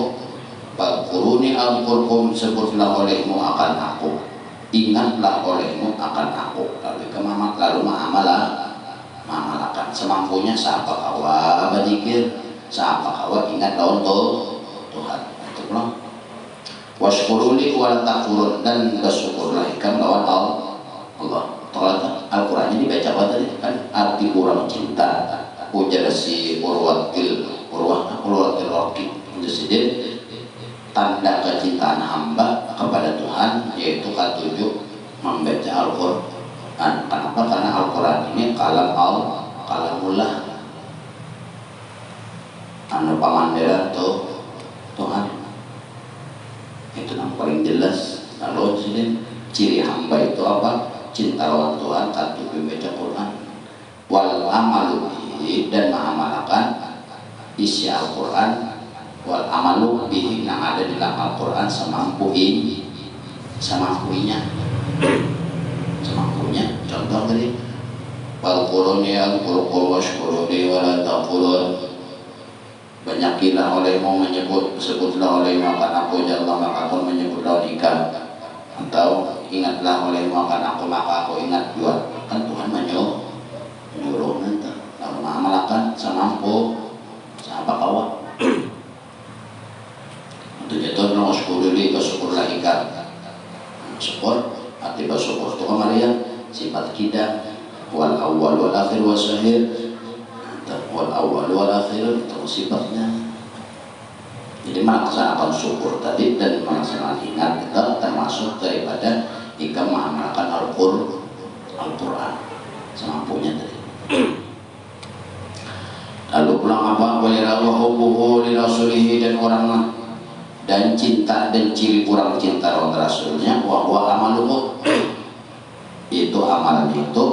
wadkhuluni adkhulkum, sebutlah olehmu akan aku, ingatlah olehmu akan aku, lalu mengamalkan semampunya. Siapa kawa berzikir, siapa kawa ingat lawan Tuhan. Itu loh. Washkuruli wala takfurun, dan bersyukurlah ikam lawan Allah. Al-Quran ini baca apa tadi? Kan arti kurang cinta. Ujar si Urwatul Raqi, Sidin, tanda kecintaan hamba kepada Tuhan yaitu ketujuh membaca Al-Quran. Kenapa? Karena Al-Quran ini kalamullah, anu pamandiran Tuhan. Itu yang paling jelas. Lalu Sidin, ciri hamba itu apa? Cinta lawan Tuhan, ketujuh membaca Quran. Wal amalu bihi, dan mengamalkan isi Al-Quran. Wal amalu bihi, yang ada di dalam Al-Quran semampunya. Contoh tadi, wal quruni al-qurqul washkuruni wala taqulun. Banyakilah olehmu menyebut, sebutlah olehmu akan aku, janganlah maka aku menyebutlah ikan. Atau ingatlah olehmu akan aku, maka aku ingat juga. Kan Tuhan menyuruh nanti lalu mengamalkan semampu siapa kawan. Untuk jatuh nang syukurili, bersyukurlah ikan. Syukur arti bersyukur itu kemarin sifat kita. Wal awwal wal akhir wal syahir. Wal awwal wal akhir itu sifatnya. Jadi melaksanakan syukur tadi dan melaksanakan ingat kita termasuk daripada jika mengamalkan Al-Quran semampunya tadi. Lalu pulang apa? Walirawahubuhu lirasulihi, dan orang dan cinta dan ciri kurang cinta orang Rasulnya wahwa amaluhu, itu amalan itu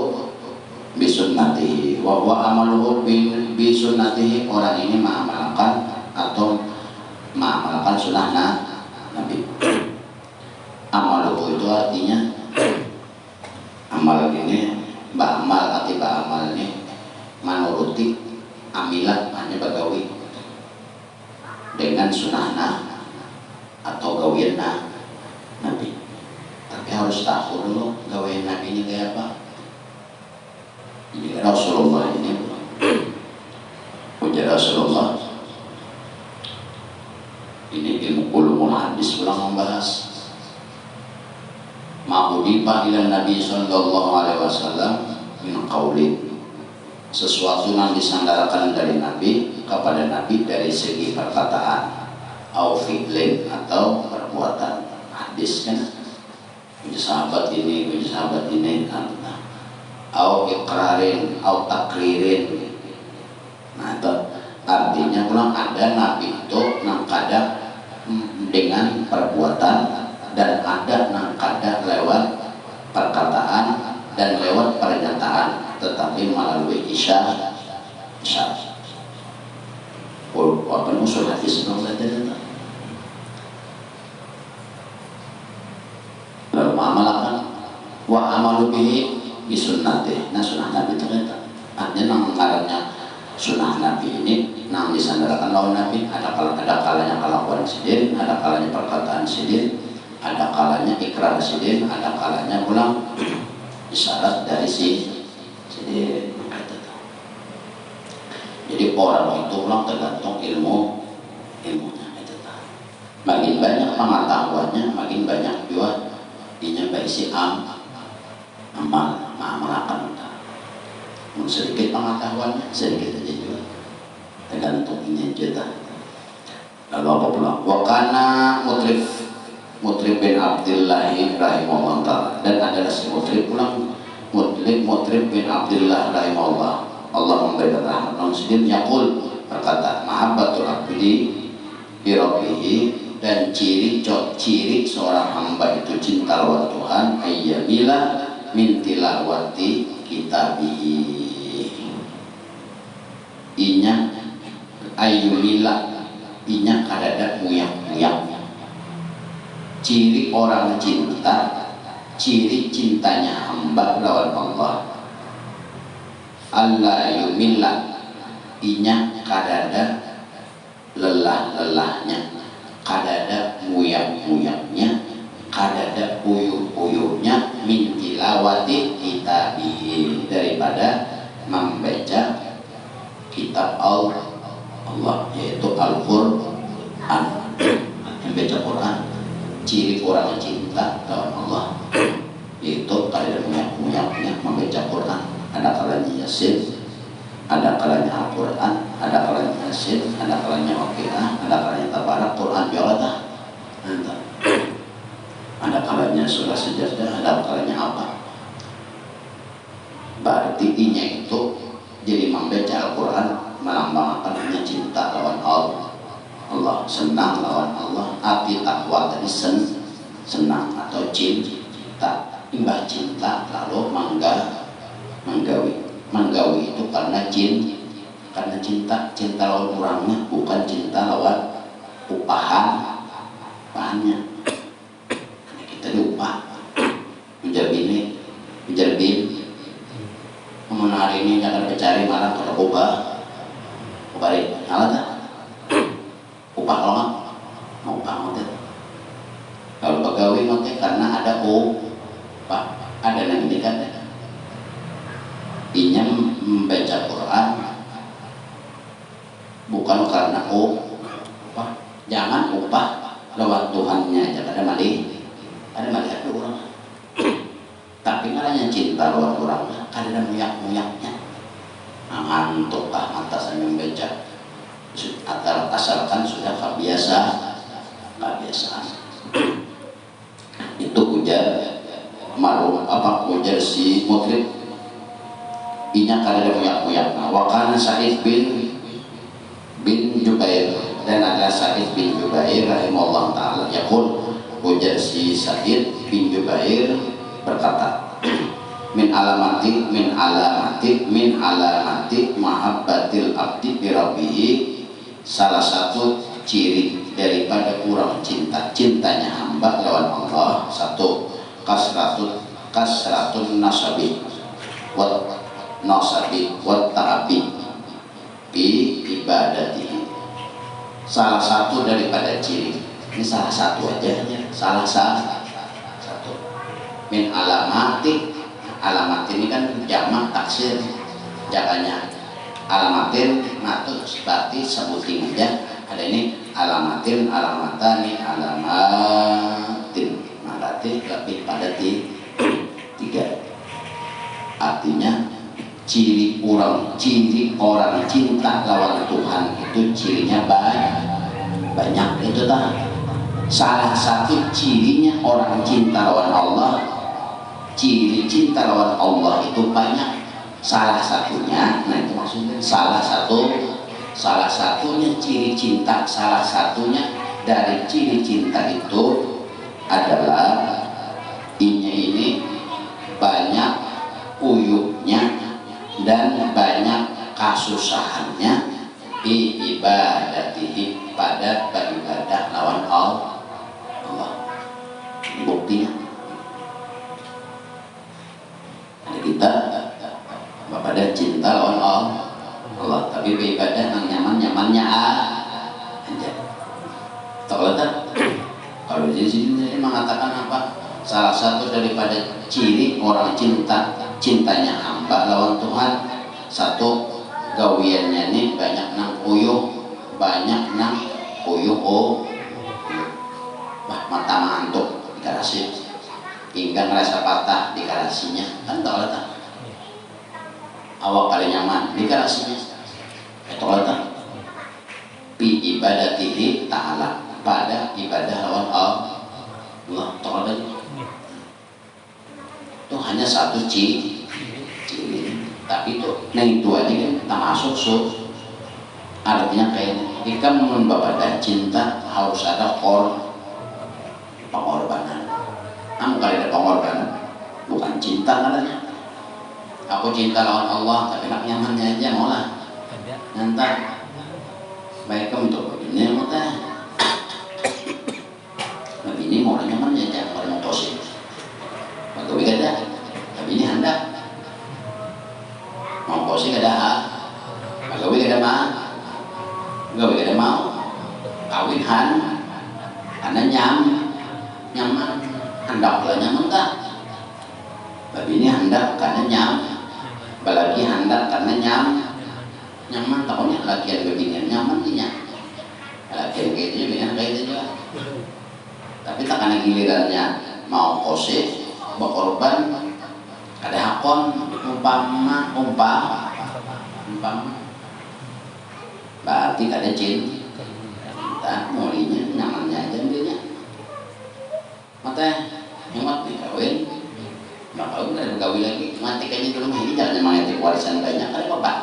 bisunnatihi, wahwa amaluhu bisunnatihi, orang ini mengamalkan atau mengamalkan sunnah Nabi. Amaluhu itu artinya amal ini ba'amal, arti ba'amal ini menuruti amilah, hanya bagawi dengan sunnah atau gawian Nabi. Tapi harus tahu dulu gawian Nabi ini kayak apa. Jadi Rasulullah ini ujar Rasulullah ini ilmu ulumul hadis ulang membahas ma'udipa ila Nabi sallallahu alaihi wasallam min qaulin, sesuatu yang disandarkan dari Nabi kepada Nabi dari segi perkataan, au fi'lin, atau perbuatan. Hadis kan punya sahabat ini, au ikrarin, au takririn. Nah itu artinya pulang ada nabi itu nang kadang dengan perbuatan dan ada nang kadang lewat perkataan dan lewat pernyataan, tetapi melalui isyarat. Apa usul hadis belum saja lalu amalkan wa amalu bihi bi sunnati. Nah sunnah nabi itu artinya nang ngarannya sunnah nabi ini nang disandarkan lawan nabi. Ada kalanya kelakuan sidin, ada kalanya perkataan sidin, ada kalanya ikrar sidin, ada kalanya pulang isyarat dari sidin. Jadi orang itu pulang tergantung ilmunya. Makin banyak pengetahuannya, makin banyak juga dinya berisi amalkan. Sedikit pengetahuannya, sedikit aja juga. Tergantung ini kita. Lalu apa pula? Wakana Mutrib bin Abdullah rahimahullah ta'ala. Dan adalah si Mutrib pulang Mutrib bin Abdullah rahimahullah. Allah memberikan rahmat non-sidin yaqul berkata mahabbatul abdi bi rabbihi, dan ciri seorang hamba itu cinta lawan Tuhan ayyamila min tilawati kitabihi. Inya ayyumila, inya kadada muyak. Ciri orang cinta, ciri cintanya hamba lawan Allah. Allah yumillah, inya kadada lelah-lelahnya, kadada muyak-muyaknya, kadada uyuh-uyuhnya min tilawati kitabihi, daripada membaca kitab Allah yaitu Al-Quran. Membaca Quran, ciri orang cinta kepada Allah yaitu kadada muyak-muyaknya membaca Quran. Ada kalanya Yasin, ada kalanya Al-Quran, ada kalanya Yasin, ada kalanya Waqiah, ada kalanya Tabarak, Quran biarlah. Ada kalanya surah Sajdah, ada kalanya apa. Berarti intinya itu jadi membaca Al-Quran melambangkan hanya cinta lawan Allah, senang lawan Allah. Arti takwa tadi senang atau cinta, imbah cinta lalu menggawi itu karena cinta lawan orangnya, bukan cinta lawan upahannya. Kita diupah ujar bini namun hari ini jangan mencari malah pada ubah nyala tak upah kalau mau upah ngotet. Kalau pegawai ngotet karena ada upah, ada yang indikat inya membaca Quran bukan karena upah. Jangan upah lewat Tuhannya aja, ada melihat orang. Tapi ngaranya cinta lewat orang, ada muyak-muyaknya. Ngantuk mata saya membaca, asalkan sudah kebiasaan. Itu ujar si Mutrib. Inya kada muyak-muyak. Wakana Sa'id bin Jubair, dan ada Sa'id bin Jubair rahimahullah ta'ala yaqul, ujar si Sa'id bin Jubair berkata min alamati mahabbatil abdi bi rabbihi, salah satu ciri daripada kurang cintanya hamba lawan Allah, satu kasratun nasabi wa ta'abi bi ibadatihi. Salah satu daripada ciri ini, salah satu aja salah satu min alamatin ini kan jamak taksir, jakanya alamatin matut berarti sebutin aja. Ada ini alamatin, alamatani, alamatin, berarti lebih pada tiga. Artinya ciri orang cinta lawan Tuhan itu cirinya banyak itu tak. Salah satu cirinya orang cinta lawan Allah ciri cinta lawan Allah itu banyak. Salah satunya, nah itu maksudnya salah satunya ciri cinta, salah satunya dari ciri cinta itu adalah ini banyak uyuknya dan banyak kasusahannya di ibadatihi pada beribadah lawan Allah. Ini buktinya. Ada kita pada cinta lawan Allah, tapi beribadah nyamannya aja. Kalau di sini mengatakan apa? Salah satu daripada ciri orang cintanya hamba lawan Tuhan, satu gawiannya ini banyak nang uyuh, mata ngantuk dikasih, hingga ngerasa patah dikasihnya, kan tak letak. Awak kali nyaman dikasihnya, itu letak. Bi ibadatihi ta'ala, pada ibadah lawan Allah Ta'ala. Itu hanya satu ciri, tapi itu aja kan termasuk artinya kayak jika membawa cinta harus ada pengorbanan. Namun kali ada pengorbanan bukan cinta katanya. Aku cinta lawan Allah tapi nak nyamannya aja malah nanti baik untuk begini mutah. Nah ini mau nyamannya aja mau positif. Bagawi kada, tapi ini hendak mau positif kada. Bagawi kada mau kawinhan karena nyaman hendaklah nyaman tak. Tapi ini hendak karena apalagi hendak karena nyaman tahunya lakian beginian nyaman dia lakian kayak itu juga kayak itu juga. Tapi tak karena gilirannya mau kose berkorban ada hakon umpama berarti ada cinta maunya nyamannya aja dia mata nyaman dikawin bakal udah bergawi lagi mati kayaknya dulu ini jangan mengetik warisan banyak kali bapak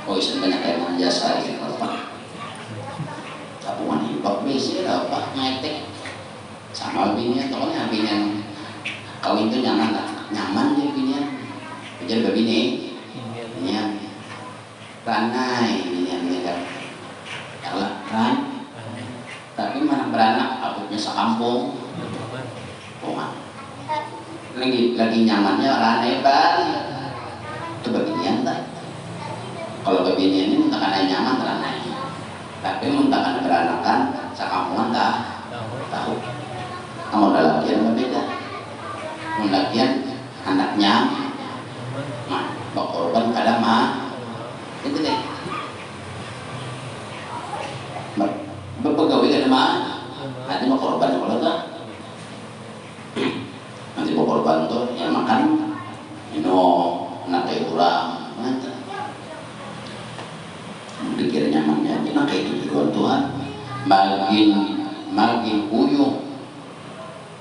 warisan banyak kayak mana jasa gitu bapak tabungan hibak besi bapak ngetik sama binian tokonya binian kawin itu nyaman dia binian jadi begini binian ranai binian kan ran tapi mana beranak abutnya sekampung lagi nyamannya ranai ban itu beginian tak kalau beginian ini karena nyaman ranai tapi karena beranakan sekampungan tak tahu kamu dalam lagian berbeda lagian anaknya berkorban pada itu deh berpegawai kada nanti berkorban kalau tak nanti berkorban tuh yang makan nak kayak kurang nanti dikira nyamannya nak kayak itu juga Tuhan makin uyuh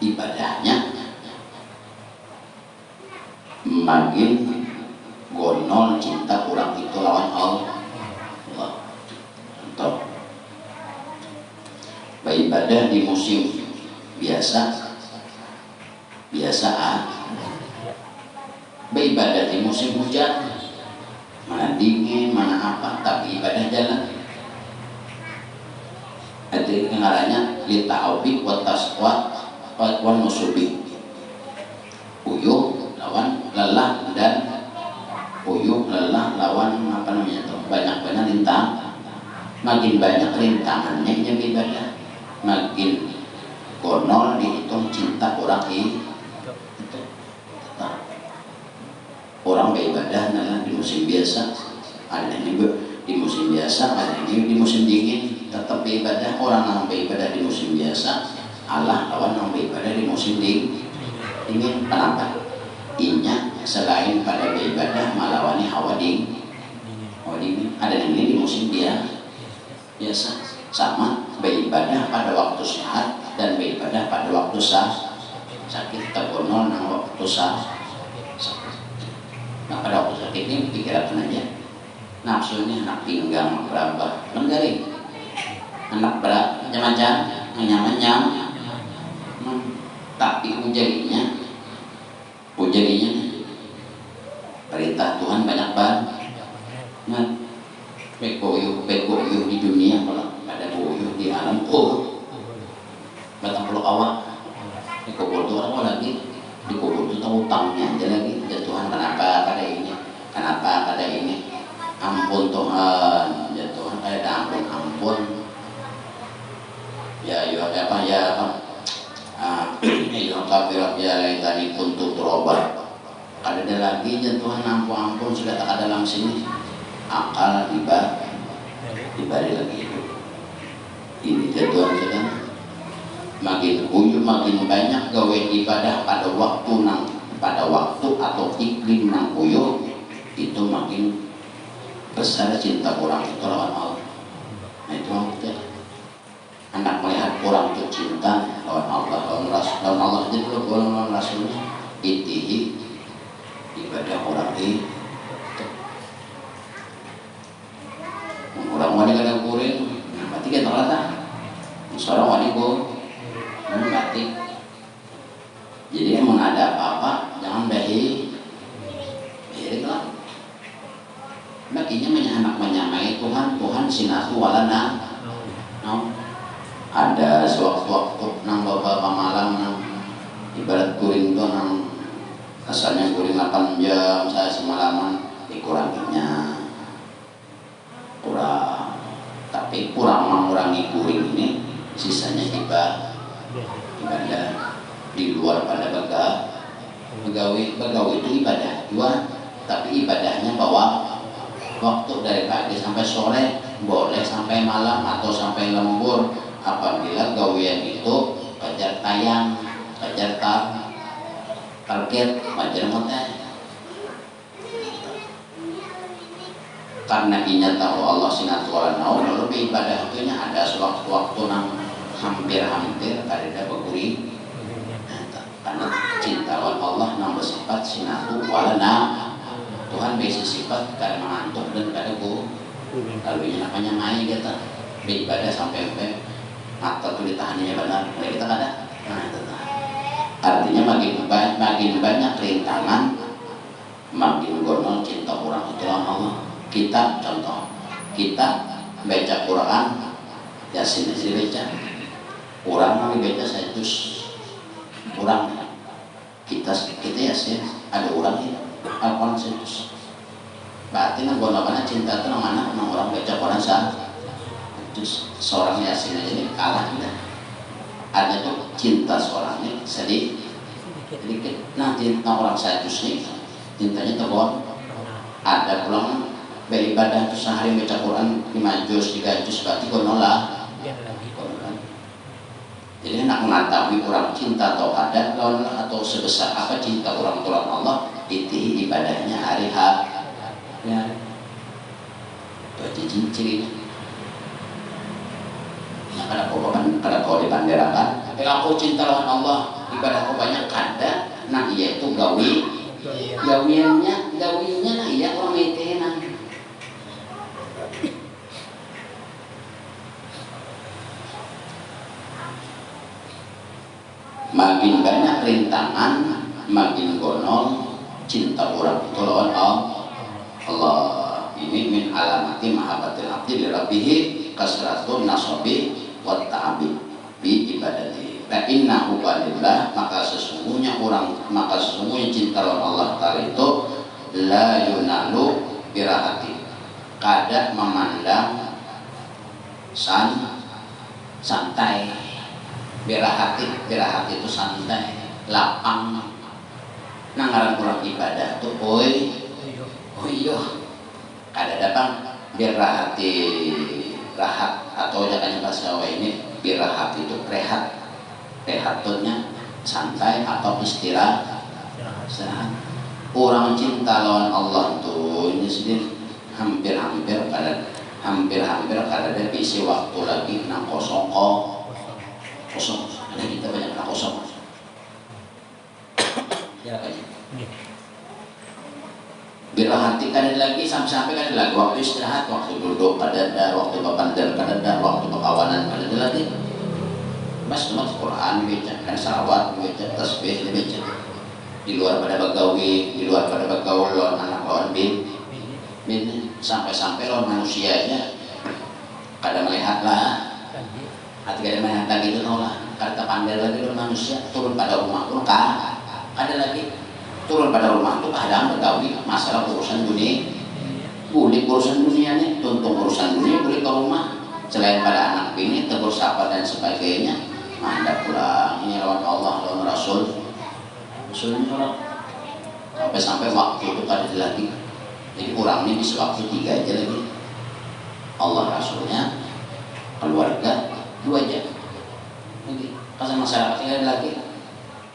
ibadahnya makin gonol cinta kurang itu lawan Allah. Contoh beribadah di musim biasa beribadah di musim hujan mana dingin mana apa tapi ibadah jalan ada ngaranya lita'awbi wa tasqwa wa nusubi uyuh lawan lelah dan lawan apa namanya tuh banyak rintang makin banyak rintangannya yang ibadah makin gonol dihitung cinta orang orang beribadah adalah di musim biasa ada ini di musim biasa ada ini di musim dingin tetap beribadah orang yang beribadah di musim biasa Allah lawan yang beribadah di musim dingin kenapa? Inya selain pada beribadah malawani hawa dingin ada ini di musim biasa sama beribadah pada waktu sehat dan beribadah pada waktu sakit tergonol waktu ini pikirkan aja. Nafsu ini anak pinggang berapa? Lenggari. Anak berat, macam-macam, menyam-menyam. Tapi ujarinya perintah Tuhan banyak banget. Nah, bekoyuh di dunia kalau ada boyuh di alam batang perlu awak. Di kubur itu orang lagi, di kubur itu tahu utangnya aja lagi. Ya Tuhan kenapa kada ini, ampun Tuhan, ya Tuhan ada ampun. Ya kafirat ya laitani kuntu turaba. Ada lagi ya Tuhan ampun sudah tak ada dalam sini. Akal dibalik lagi hidup. Ini ya Tuhan sudah makin banyak gawe ibadah pada waktu atau iklim nang uyuh itu makin besar cinta orang itu lawan Allah. Nah itu anak melihat orang itu cinta lawan Allah, lawan Allah aja dulu, lawan Rasulnya itihi ibadah orang ini orang wani kadang kuring mati kan ternyata seorang wani mati. Jadi emang ada apa-apa jangan baik lah. Makinya menyamai Tuhan sinatu walana. Ada sewaktu-waktu nang bapak malam nang ibarat kuring tuh nang asalnya kuring 8 jam saya semalaman dikuranginya kurang, tapi kurang mengurangi kuring ini sisanya ibadah di luar pada begawi itu ibadah dua, tapi ibadahnya bahwa waktu dari pagi sampai sore boleh sampai malam atau sampai lembur apabila gawian itu kejar tayang, kejar target, wajar moten. Karena inya tahu Allah sinatu wala naum, lalu ibadah itu ada sewaktu-waktu nang hampir karena beguri. Karena cinta Allah nang bersifat sinatu wala naum. Tuhan besi sifat karena mengantuk dan kada lalu ini namanya mai kita beribadah sampai mata tuh ditahannya benar, kita kada. Artinya makin banyak rintangan, makin gonol cinta orang itu Allah. Kita contoh, kita baca Quran, Yasin baca, orang mau baca sajus, orang kita Yasin ada orang ini, Al-Quran sajus. Berarti nang gonol cinta itu nang orang baca Quran terus seorang Yasin aja ini kalah kita. Ada tuh cinta seorangnya sedikit. Nah cinta orang sajus nih, cintanya terbon. Ada pulang beribadah itu sehari baca Quran 5 juz, 3 juz, berarti konolah. Jadi nak mengetahui orang cinta atau ada atau sebesar apa cinta orang Tuhan Allah, itu ibadahnya hari-hari. Ya, itu ciri-cirinya. Nah, kada kau dipanderakan. Tapi aku cinta lawan Allah, ibadahku banyak kada. Nah iya itu gawiannya nah iya orang metenan. Makin banyak rintangan, makin gonol cinta orang itu lawan Allah. Ini min alamati mahabbatil abdi li rabbih kasratun nasabi wa ta'abi bi ibadati. Fa innahu walillah, maka sesungguhnya cinta lawan Allah Ta'ala itu la yunalu birahati, kada memandang santai. Birahati itu santai, lapang. Nangaran kurang ibadah tuh iya kada datang birahati rahat atau jangan bahasa Jawa ini birahat itu rehatnya santai atau istirahat. Orang cinta lawan Allah tuh ini sendiri hampir kada ada isi waktu lagi nang kosong ada kita banyak nang kosong ya kan. Bila hati kadang lagi sampai-sampai kadang lagi waktu istirahat, waktu duduk kadang ada, waktu berpandang kadang ada, waktu berkawanan kadang lagi. Mas cuma Quran baca, kan salawat baca, tasbih baca. Di luar pada begawi, di luar pada bergaul lawan anak lawan bin, sampai-sampai lawan manusianya kadang melihatlah, hati kadang melihat lagi itu lah. Kata pandai lagi lawan manusia turun pada rumah pun ada lagi. Turun pada rumah itu kadang bergawi masalah urusan dunia, boleh urusan dunianya, tuntung urusan dunia boleh ke rumah. Selain pada anak bini, tegur sapa dan sebagainya, ada pula ini lawan Allah, lawan Rasul, Rasulnya orang. Sampai waktu itu ada lagi. Jadi kurangnya bisa waktu 3 aja lagi. Allah Rasulnya, keluarga 2 jam. Lagi, pasal masyarakatnya ada lagi.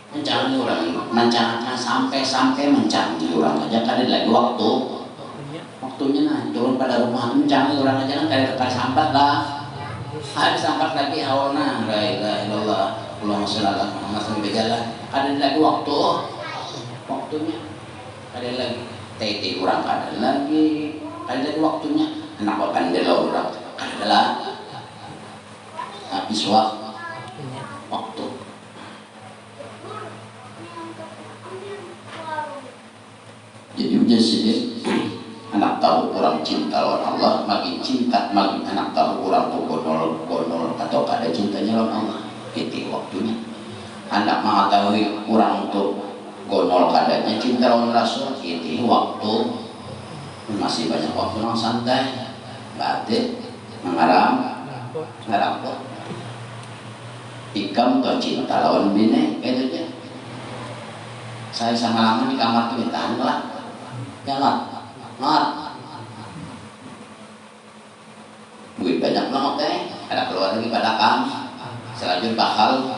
Mencari orang, mencanangkan sampai mencari orang aja kadang lagi waktunya nah turun pada rumah mencari orang aja kan kayak sambat lah, ada sambat lagi awalnya la ilaha illallah Allahumma sholli ala Muhammad berjalan kadang lagi waktunya kadang lagi tete orang kadang lagi waktunya anak bapak pandai orang kadang lah habis waktu. Jadi udah sedih anak tahu orang cinta lawan Allah, makin cinta makin anak tahu orang tuh gonol atau ada cintanya lawan Allah. Itu waktunya. Anak mengetahui orang tuh gonol kadanya cinta lawan Rasul. Itu waktu masih banyak waktu yang santai, batin, ngarapot. Ikam tuh cinta lawan bini, itu aja. Saya sama lama di kamar tuh mintaan lah. Ya ngot, duit banyak banget ada keluar lagi pada kami, selanjutnya bakal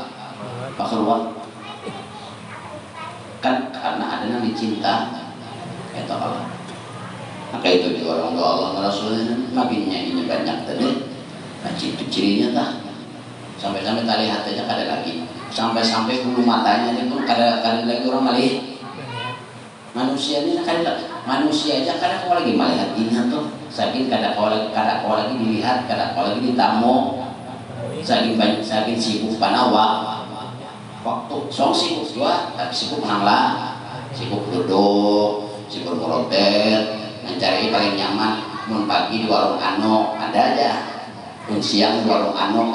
keluar, kan karena ada namanya cinta, itu Allah. Maka itu di orang doa Allah Rasulnya makinnya ini banyak tadi, itu cirinya tak, sampai-sampai tali hatinya kada lagi, sampai-sampai bulu matanya itu kada lagi orang malih. Manusia ini manusia aja kadang kau lagi melihat ini tuh saking kadang kau lagi dilihat kadang kau lagi ditamu saking sibuk panawa waktu sibuk juga tapi sibuk nanglah sibuk duduk sibuk merotet mencari paling nyaman mun pagi di warung ano ada aja mun siang di warung ano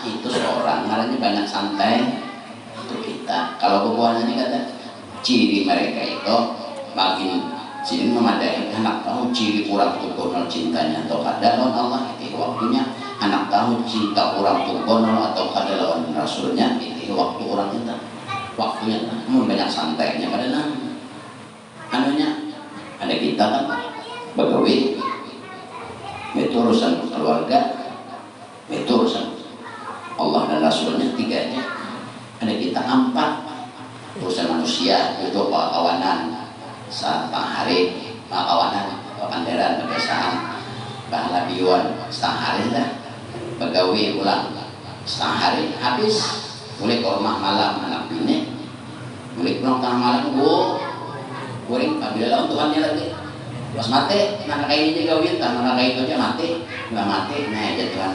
itu seorang makanya banyak santai itu kita kalau kebuahan ini kata ciri mereka itu makin sini memadai anak tahu ciri orang tuh gonol cintanya atau kada lawan Allah itu waktunya anak tahu cinta orang tuh gonol atau kada lawan Rasulnya itu waktu orang itu waktunya banyak santainya pada anunya ada kita kan begawi itu urusan keluarga itu urusan Allah dan Rasulnya 3 aja ada kita 4 urusan manusia itu kawanan setengah hari kawanan panderan kebiasaan bahala biwan setengah hari dah begawi ulang setengah hari habis boleh ke rumah malam anak bini boleh pulang tengah malam goreng apabila lawan Tuhannya lagi pas mati nak kayak ini gawin tak nak kayak itu aja mati nggak mati nah aja Tuhan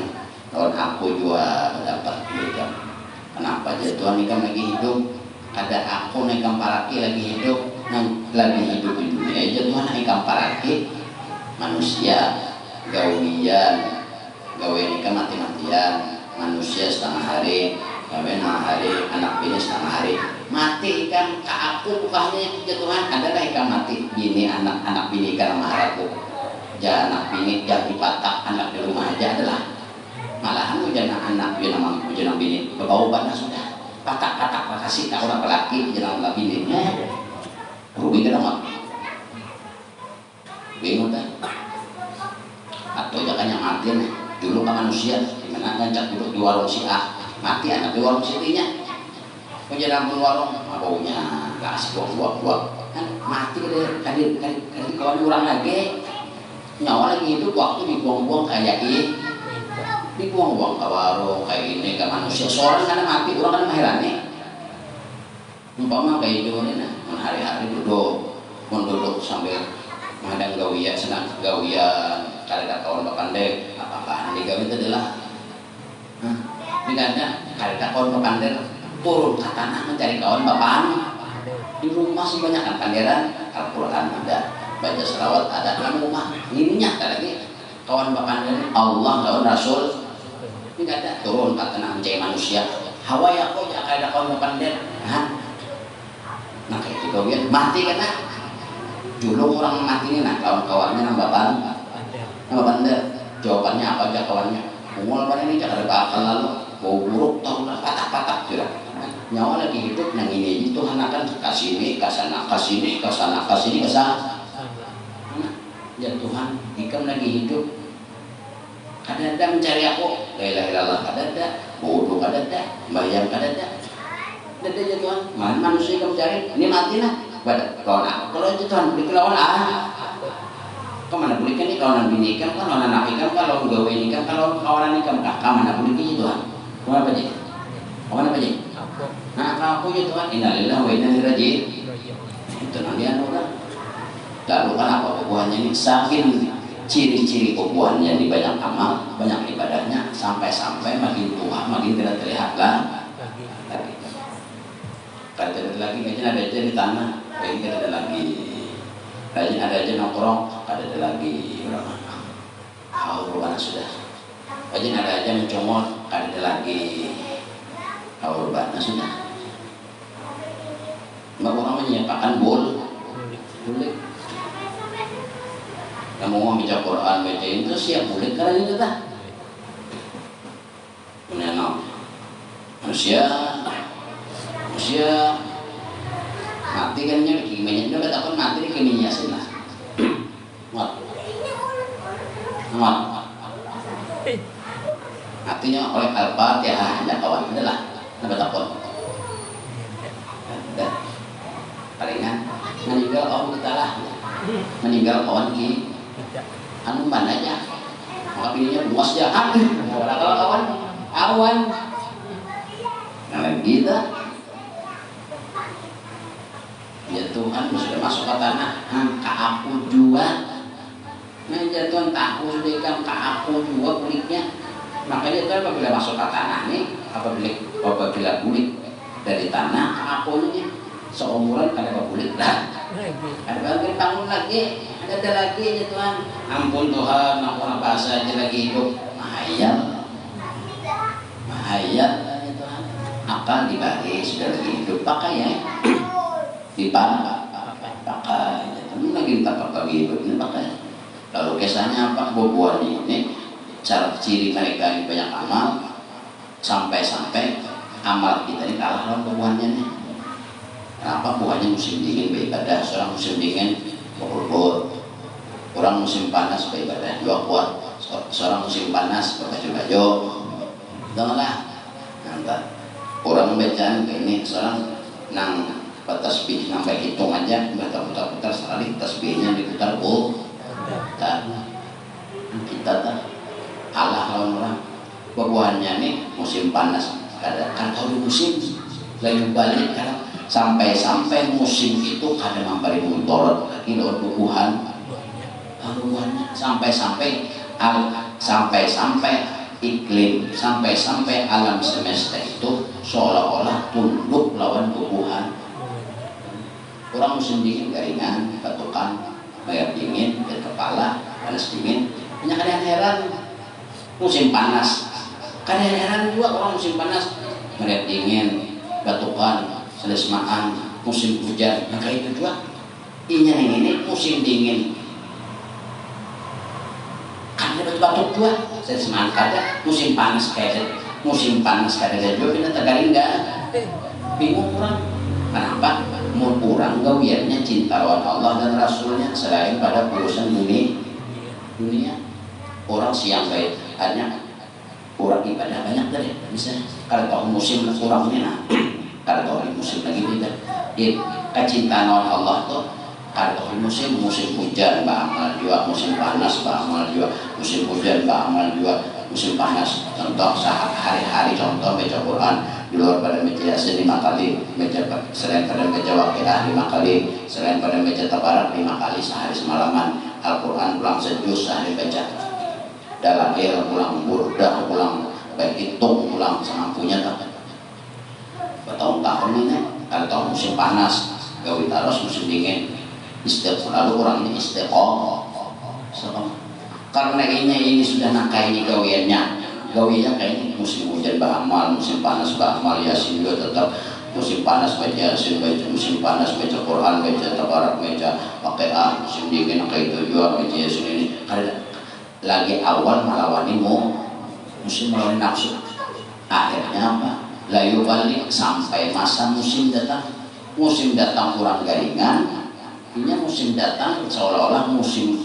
lawan aku juga dapat juga kenapa aja Tuhan ini kan lagi hidup ada aku naik kamparaki lagi hidup di dunia aja Tuhan naik kamparaki manusia gawian kan mati-matian manusia setengah hari gawian 6 hari anak bini setengah hari mati kan ke aku bukannya ya Tuhan adalah ikan mati bini anak bini ikan maharaku jangan anak bini jangan dipatak anak di rumah aja adalah malahan jangan anak jangan bini berbau-baunya sudah patak kasih tak orang lelaki jangan lagi bini rugi kan amat bingung kan atau jangan yang mati nih dulu kan manusia dimana ngancak duduk di warung si A mati anak di warung sitinya kok jalan ke warung baunya gak asik buang kan mati kan kawan orang lagi nyawa lagi hidup waktu dibuang-buang kayak ini dibuang-buang ke warung kayak ini ke manusia seorang karena mati orang kan mahirane umpama kayak itu nih nah hari-hari duduk sambil karena kawan bapandai apa-apaan digawe itu adalah ini ada karena kawan bapandai turun ke tanah mencari kawan bapaan di rumah sih banyak kan pangeran Al-Quran ada baca selawat ada dalam rumah ini nyata lagi kawan bapandai Allah lawan Rasul ini ada turun ke tanah mencari manusia hawa ya kok ya karena kawan bapandai nah kayak gitu mati kan julung orang mati ini nah kawan-kawannya nambah bandar jawabannya apa aja kawannya umur apa ini jangan ada bakal lalu bau buruk tau lah patah-patah sudah nyawa lagi hidup yang ini Tuhan akan kasih ini kasana kasih ini kasana kasih ini kesana ya Tuhan ikam lagi hidup kadang-kadang mencari aku la ilaha illallah kadang-kadang bodoh kadang-kadang bayang kadang-kadang ya Tuhan mana manusia kamu cari ini mati lah kawan aku kalau itu Tuhan beli kelawan kemana boleh kan ini kawanan bini kan kawanan anak ikan kalau gawe ini kan kalau kawanan ikan kakak mana boleh kan Tuhan kawan apa aja kawan apa aja nah aku ya Tuhan innalillahi wa inna ilaihi raji'un itu nanti orang lalu kan apa buahnya ini saking ciri-ciri buahnya di banyak amal banyak ibadahnya sampai-sampai makin tua makin tidak terlihat lah kalau tidak lagi kayaknya ada aja di tanah kayaknya tidak ada lagi kayaknya ada aja nongkrong ada lagi berapa haur sudah kayaknya ada aja mencomot ada lagi haur sudah mbak orang menyiapkan boleh kamu mau baca Quran baca itu siap boleh karena itu dah manusia mati kan nya kimenya itu betapa mati di kimenya sih lah artinya oleh Al-Fatihah ada kawan adalah betapa palingan meninggal Allah kita lah meninggal kawan ki anu mana aja maka pilihnya luas jahat kalau kawan awan nah kita ya Tuhan sudah masuk ke tanah ka aku jua nah ya Tuhan tahu sudah ikan ka aku jua kulitnya makanya itu apabila masuk ke tanah nih apabila kulit dari tanah ka aku nya seumuran ada kulit lah ada bagian bangun lagi ada lagi ya Tuhan ampun Tuhan ampun apa saja lagi hidup mahayat ya Tuhan akal dibagi sudah lagi hidup pakai ya pakai ini lagi pakai hidup ini pakai lalu kesannya apa buahnya ini cara ciri mereka ini banyak amal sampai-sampai amal kita ini kalah lawan buahnya nih kenapa buahnya musim dingin beribadah seorang musim dingin berlur orang musim panas beribadah juga kuat seorang musim panas berbaju-baju janganlah nanti orang bacaan kayak ini seorang nang tasbih sampai hitung aja putar-putar sekali tasbihnya diputar dan kita Allah lawan orang buahnya nih musim panas kadang kan tahu musim lagi balik kadang sampai musim itu kadang memberi mutorot lagi lawan buahan sampai iklim sampai alam semesta itu seolah-olah tunduk lawan buahan orang musim dingin garingan batukan bayar dingin dari kepala panas dingin banyak kadang heran musim panas kadang heran juga orang musim panas melihat dingin batukan selesmaan musim hujan maka itu juga ini musim dingin karena batuk juga selesmaan kada musim panas kada juga kita tergaring enggak bingung orang kenapa mau kurang gawiannya cinta lawan Allah dan Rasulnya selain pada urusan dunia orang siang baik hanya kurang ibadah banyak dari bisa kalau tahun musim kurangnya nah kalau tahun musim lagi beda kecintaan lawan Allah tuh kalau tahun musim hujan beramal juga musim panas beramal juga musim hujan beramal juga musim panas contoh hari-hari contoh baca Quran di luar pada baca Yasin 5 kali selain pada baca Waqiah 5 kali selain pada baca Tabarak 5 kali sehari semalaman Al-Quran pulang sejus sehari baca, Dalail pulang, Burdah pulang, baik itu pulang semampunya tak. Bertahun-tahun ini, kalau musim panas, gawe taros musim dingin, lalu orangnya istiqomah. Karena ini sudah nakai ini gawiannya kayak ini musim hujan ba'amal, musim panas ba'amal, Yasin juga tetap musim panas baca Yasin, musim panas baca Quran, baca Tabarak, baca Waqiah, musim dingin kayak itu juga baca Yasin ini. Karena lagi awal melawanimu, musim melawani nafsu, akhirnya apa? Layu balik sampai masa musim datang kurang garingan, ini musim datang seolah-olah musim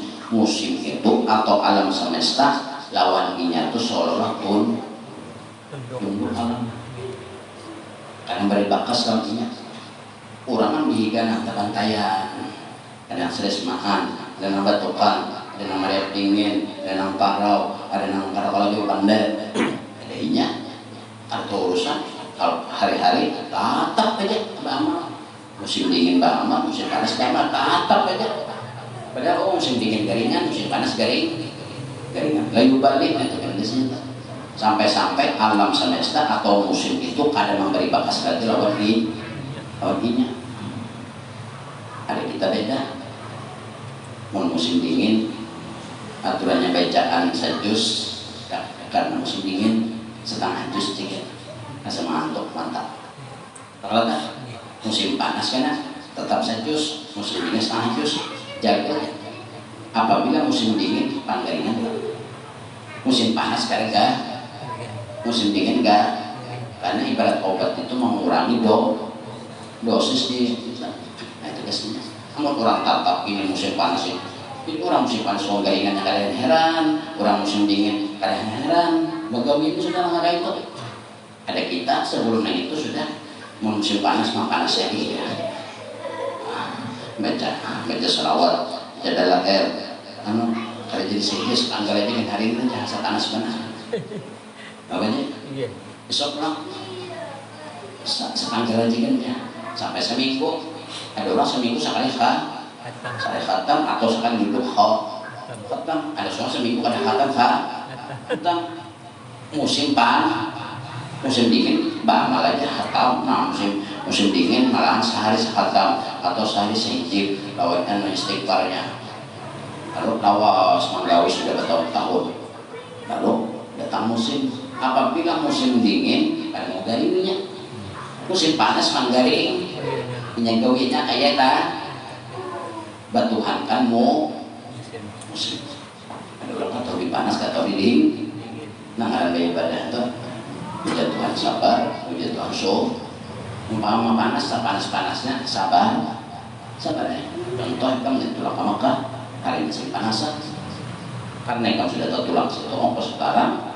itu atau alam semesta lawannya itu seolah-olah tunduk alam. Karena beri bakas lawannya orang kan dihigan tebantayan, kadang stres makan, dan batukan, ada yang meriap dingin, ada yang parau, ada yang kalau lagi pandai, ada inya atau urusan kalau hari-hari tatap aja bama, musim dingin bama, musim panas bama, tatap aja. Padahal musim dingin garingan, musim panas garingan. Layu balik itu kan biasanya. Sampai-sampai alam semesta atau musim itu kadang memberi bakas lagi lawannya. Ada kita beda. Musim dingin aturannya bacaan sejus, karena musim dingin setengah jus tiga. Rasa mantuk mantap. Kalau kan musim panas kan tetap sejus, musim dingin setengah jus. Jaga. Apabila musim dingin panggaringan, musim panas karena musim dingin enggak, karena ibarat obat itu mengurangi dosis di. Nah itu biasanya. Namun orang tatap ini musim panas ini orang musim panas mau garingannya kadang heran, orang musim dingin kadang heran. Bagaimana sudah nggak itu? Ada kita sebelumnya itu sudah musim panas mah panas ya. Baca selawat, baca dalail, kalau jadi serius tanggal aja kan hari ini jangan panas benar. Bapaknya, besok lah, setanggal aja kan ya, sampai seminggu. Ada orang seminggu sekali khatam atau sekali duduk khatam. Ada orang seminggu ada khatam. Musim panas, musim dingin, malah aja khatam. Nah musim dingin malahan sehari sekhatam atau sehari sehijib lawan istighfarnya. Lalu lawas menggawi sudah bertahun-tahun. Lalu datang musim, apabila musim dingin kan mau garingnya, musim panas manggaring penyagawinya kayak batuhan kan mau musim. Ada orang tahu di panas atau di dingin. Nah ada ibadah itu puja Tuhan sabar, puja Tuhan syukur. Umpama panas, panas-panasnya sabar ya. Contoh kamu di tulang Mekah hari ini masih panasan, karena kamu sudah tahu tulang situ ongkos sekarang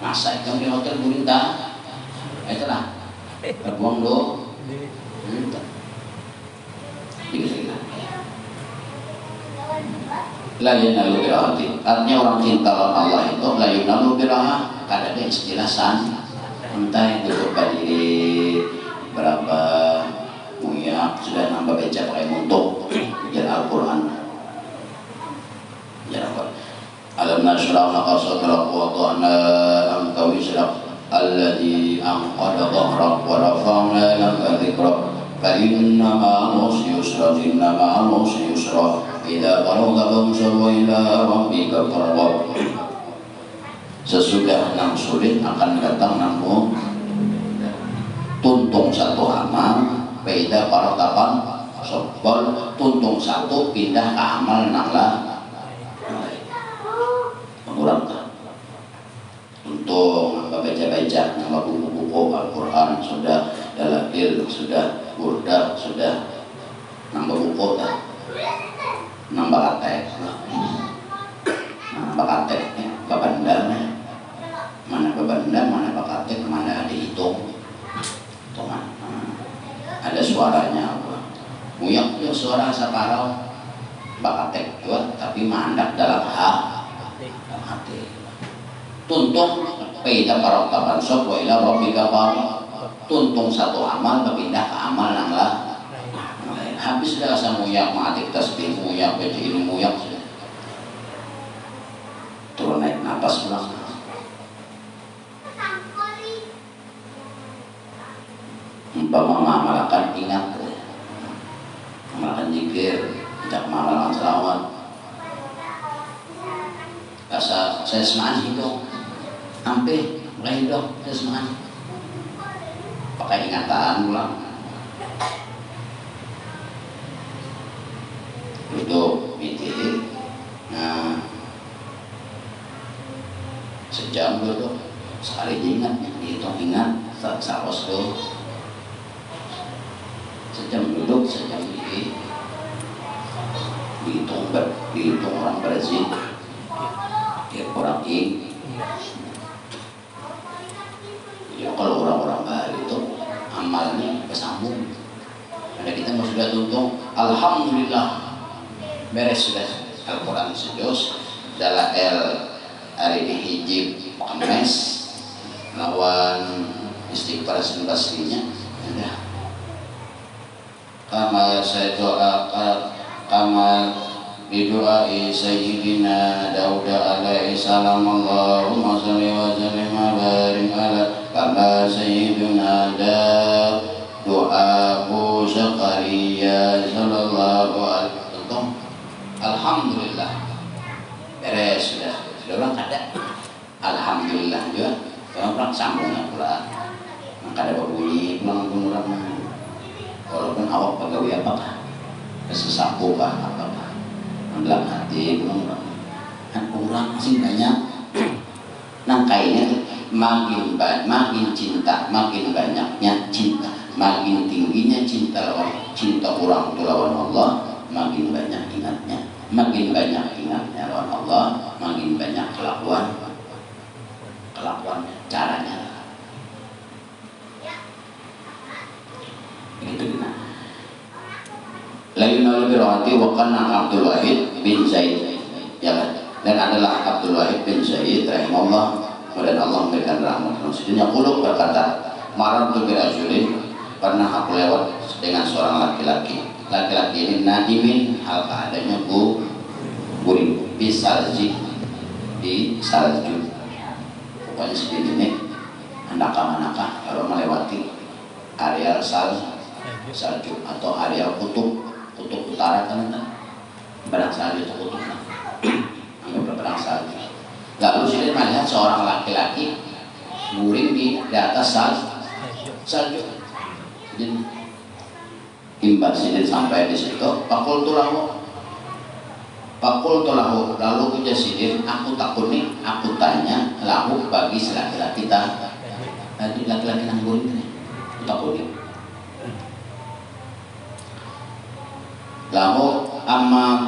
masa kamu di hotel Burinta, itulah terbuang do. La yanalu birahati, artinya orang cinta Allah itu la yanalu birah, kada ada istilah entah yang duduk diri berapa muya sudah nambah baca pakai muntuk ujian Al-Quran alam nashrah laka sadrak wa wada'na anka wizrak alladhi anqada dhahrak wa rafa'na laka dhikrak fa inna ma'al usri yusra inna ma'al usri yusra idza faragta fansab wa ila rabbika farghab. Sesudah yang sulit akan datang namun tuntung satu amal beda para kapan sobol tuntung satu pindah ke amal nanglah mengurangkan untung baca-baca nama buku-buku Al-Quran sudah dalail sudah burdah sudah nambah buku nambah atek ya babandanya mana babanda mana bakatek mana dihitung ada suaranya muyak ya suara saparau bakatek juga tapi mandak dalam hati tuntung peda para kapan sok wa ila rabbika tuntung satu amal berpindah ke amal yang lain habis dah rasa muyak matik tasbih muyak baca ini muyak turun naik napas pulang. Umpama mengamalkan ingat, mengamalkan zikir, tidak mengamalkan selawat. Rasa saya semangat hidup, hampir mulai hidup saya semangat. Pakai ingatan pulang. Duduk mikir, nah sejam duduk, sekali ingat, dihitung ingat, sapos tuh. Sejam duduk, sejam mikir, dihitung orang Brazil, orang Ing. Ya kalau orang-orang Bali itu amalnya bersambung. Ada kita mau sudah tuntung, alhamdulillah. Beres sudah Al-Quran sejus dalam hari ini hijib kemes lawan istighfar pastinya ya. Kama saya doakan kama bidu'ai Sayyidina Daud alaihi salam Allahumma salli wa sallim wa barik ala kama Sayyidina Daud doaku Zakaria sallallahu alaihi wasallam. Alhamdulillah beres sudah orang ada alhamdulillah juga orang sambungnya pula maka ada bunyi pulang orang walaupun awak pegawai apakah sesapu kah apakah dalam hati pulang kan orang masih banyak nangkainya makin cinta makin banyaknya cinta makin tingginya cinta orang itu lawan Allah makin banyak ingatnya lawan Allah makin banyak kelakuan caranya begitu nah. Layunal birawati wa kana Abdul Wahid bin Zaid ya kan? Dan adalah Abdul Wahid bin Zaid rahimahullah dan Allah memberikan rahmat. Maksudnya kuluk berkata marah tu birajulin pernah aku lewat dengan seorang laki-laki ini nadimin hal keadaannya guring di salju pokoknya seperti ini manakah kalau melewati area salju atau area kutub utara kan berang salju itu kutub anggap berang salju lalu saya melihat seorang laki-laki guring di atas salju imbas sidin sampai di situ pakul tulahu lalu ujar sidin aku takut nih aku tanya lahu bagi laki-laki tadi laki-laki nang guring ini aku takut nih lahu amma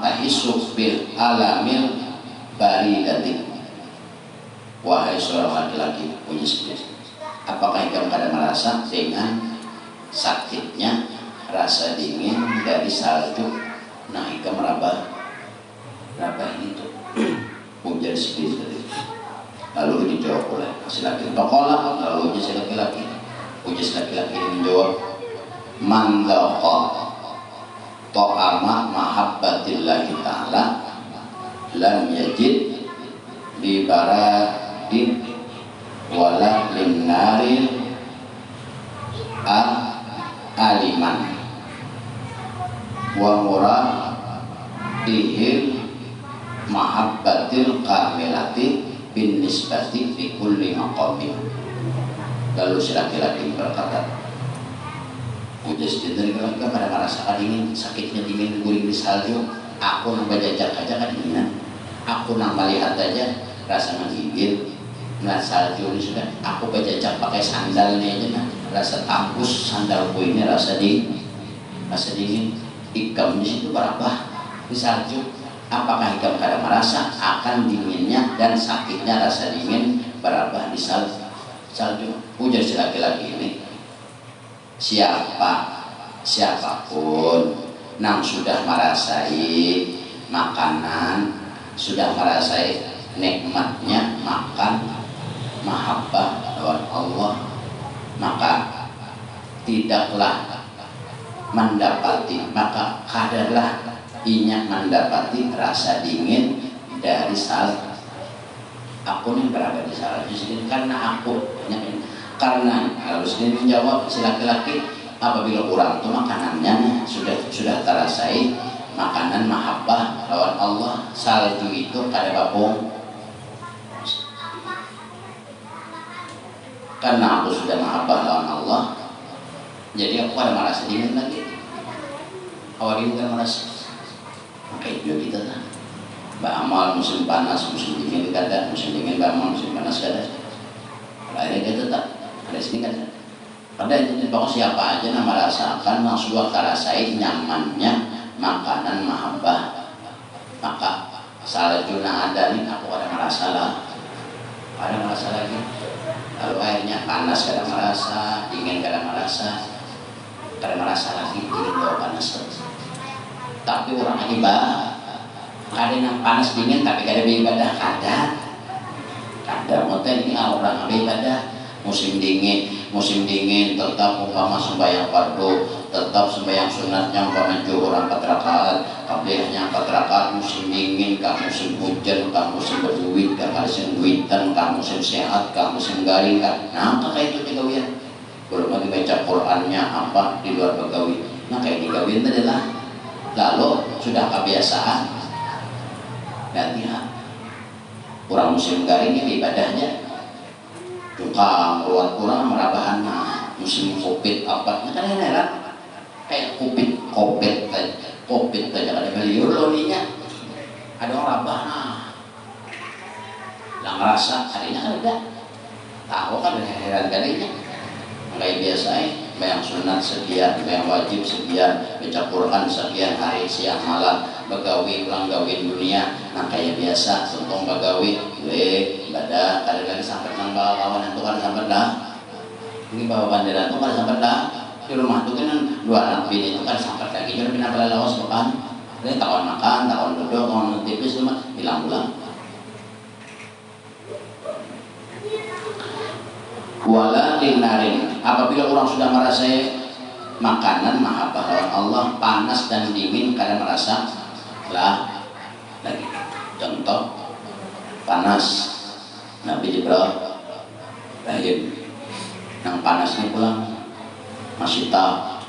tahisuk bil alamil baridatik wahai seorang laki-laki punya sidin apakah kamu pada merasa dengan sakitnya rasa dingin dari salju naik ke meraba ini tuh ujar sedikit lalu dijawab oleh si laki-laki lalu ujar si laki-laki ini menjawab man dhaqa ta'ama mahabbatillahi ta'ala lam yajid bi baradin wala linnaril aliman wa muradihil mahabbatil kamilati bin nisbati fi kulli maqamin. Lalu si laki-laki berkata ujas dari laki pada merasakan dingin sakitnya dingin guring di salju aku nambah jajak aja kan dinginan aku nambah lihat aja rasa menggigil melihat salju ini sudah aku bajajak pakai sandalnya aja nah rasa tampus sandalku ini rasa dingin hikam di situ berapa di salju apakah hikam pada merasa akan dinginnya dan sakitnya rasa dingin berapa di salju ujar si laki-laki ini siapapun yang sudah merasai makanan sudah merasai nikmatnya makan mahabbah lawan Allah maka tidaklah mendapati maka kadarlah inya mendapati rasa dingin dari sal. Aku nih berada di salah sini karena aku, karena harus dia menjawab si laki-laki, apabila kurang itu makanannya sudah terasai makanan mahabbah lawan Allah. Salju itu kada babong, karena aku sudah mahabbah lawan Allah, jadi aku kada merasa dingin lagi. Awal ini kan merasa kayak juga kita kan Mbak Amal musim panas, musim dingin kada, musim dingin Mbak Amal, musim panas kada. Akhirnya kita tak ada sini kada. Pada ini pokok siapa aja yang merasakan langsung terasai nyamannya makanan mahabbah, maka salajuna ada nih aku ada merasa lah, ada merasa lagi. Lalu akhirnya panas kada merasa, dingin kada merasa lagi, dingin atau panas. Tapi orang ibadah kada yang panas dingin tapi kada beribadah, kada moten ini orang beribadah. Musim dingin tetap umpama sembahyang fardu, tetap sembahyang sunatnya umpama zuhur 4 rakaat, qabliyahnya 4 rakaat. Musim dingin kah, musim hujan kah, musim berduit kah, musim duitan kah, musim sehat kah, musim garing kah, nah kayak itu digawian. Belum lagi baca Qur'annya apa di luar begawi, nah kayak digawian adalah lalu sudah kebiasaan. Nanti kurang musim garing ini ibadahnya tukang kurang merabahan musim covid apa kan heran kayak covid aja ada beliau loninya ada orang rabah lah ngerasa harinya kan ada tahu kan heran kalinya kayak biasa bayang sunat sekian, bayang wajib sekian, baca Quran sekian hari siang malam, begawi pulang gawin dunia, nah kayak biasa tentang begawi, ibadah, ada lagi sampai nang bawa kawan itu kan sampai dah, ini bawa bendera itu kan sampai dah, di rumah itu kan 2 anak bini itu kan sampai lagi, jadi bina pala lawas bukan, ini takon makan, takon duduk, takon tipis cuma bilang-bilang. Wala dinarin, apabila orang sudah merasa makanan mahabbah lawan Allah panas dan dingin kada merasa lah lagi. Contoh panas Nabi Jibril lahir yang panasnya pulang masih tak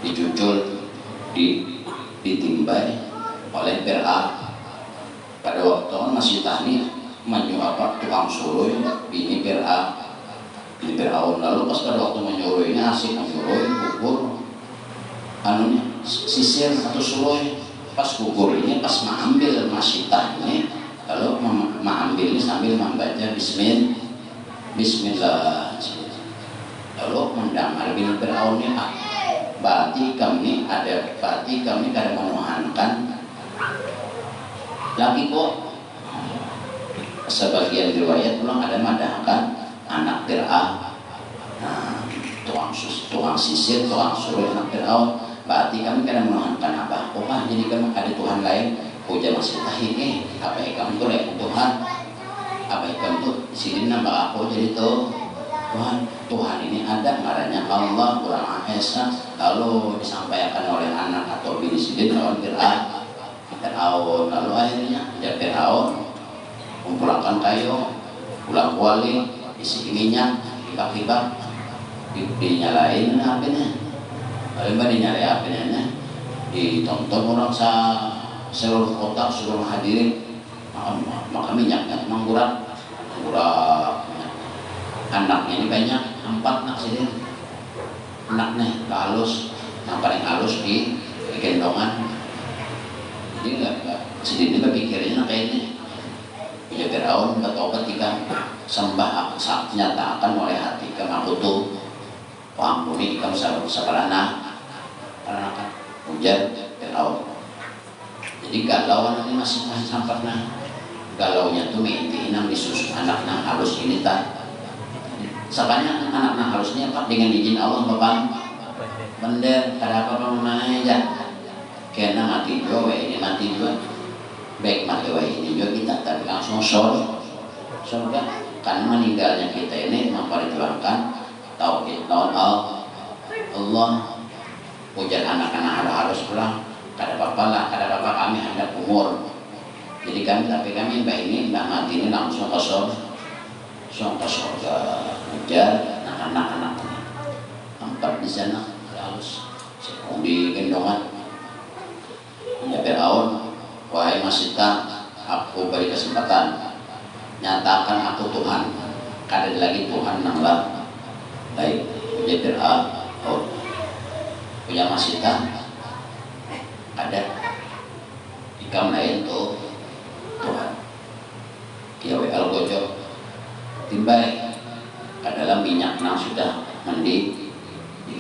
dicucul ditimbai oleh Fir'aun. Pada waktu masih tani menyuap tukang suruh bini Fir'aun di Fir'aun. Lalu pas pada waktu menyuruhnya asik menyuruh gugur anunya sisir atau suruh pas gugur ini pas mengambil masitah ini lalu mengambilnya sambil membaca Bismillah lalu mendengar bini Fir'aunnya berarti kami kada menuhankan lagi kok. Sebagian riwayat pulang ada madahkan anak Fir'aun, nah, tukang sisir, tukang suruh anak Fir'aun. Berarti kami kadang menuhankan apa? Oh pak, jadi kami ada Tuhan lain. Puja masih ini, apa yang kamu tuh lain Tuhan? Apa yang kamu tuh sini nambah aku jadi tuh Tuhan ini ada, marahnya Allah kurang Esa. Lalu disampaikan oleh anak atau bini sidin lawan Fir'aun. Lalu akhirnya ya Fir'aun kumpulkan kayu, pulang kuali isi minyak, kibak-kibak dinyalain apinya. Kalau dinyalain apinya ditonton orang seluruh kota, seluruh hadirin, maka minyaknya menggurak. Anaknya ini banyak, 4 anak sini. Anaknya halus, yang paling halus di gendongan. Jadi enggak sedih berpikirnya kayak ini. Ya Fir'aun bertobat ketika sembah nyatakan oleh hati kamu tuh ampuni kamu sabarana karena kan hujan Fir'aun. Jadi galau ini masih sampainya galaunya tuh intinya disusun anaknya harus ini tak sakanya anaknya harusnya apa dengan izin Allah bapak bener kada apa-apa mana aja kena mati juga ini mati juga baik mati ini juga kita tapi langsung surga karena meninggalnya kita ini memperjuangkan tauhid lawan Allah. Ujar anak-anak harus pulang kada apa-apa lah, kada apa-apa kami hendak umur Jadi kami mbak ini mbak mati ini langsung ke surga ngejar anak-anaknya tempat di sana harus di gendongan ya Fir'aun, wahai Masita, aku beri kesempatan nyatakan aku Tuhan, kada lagi Tuhan nang lah baik menjadi Fir'aun punya Masita ada ikam lain tuh Tuhan dia WL gojok timbai ke dalam minyak nang sudah mandi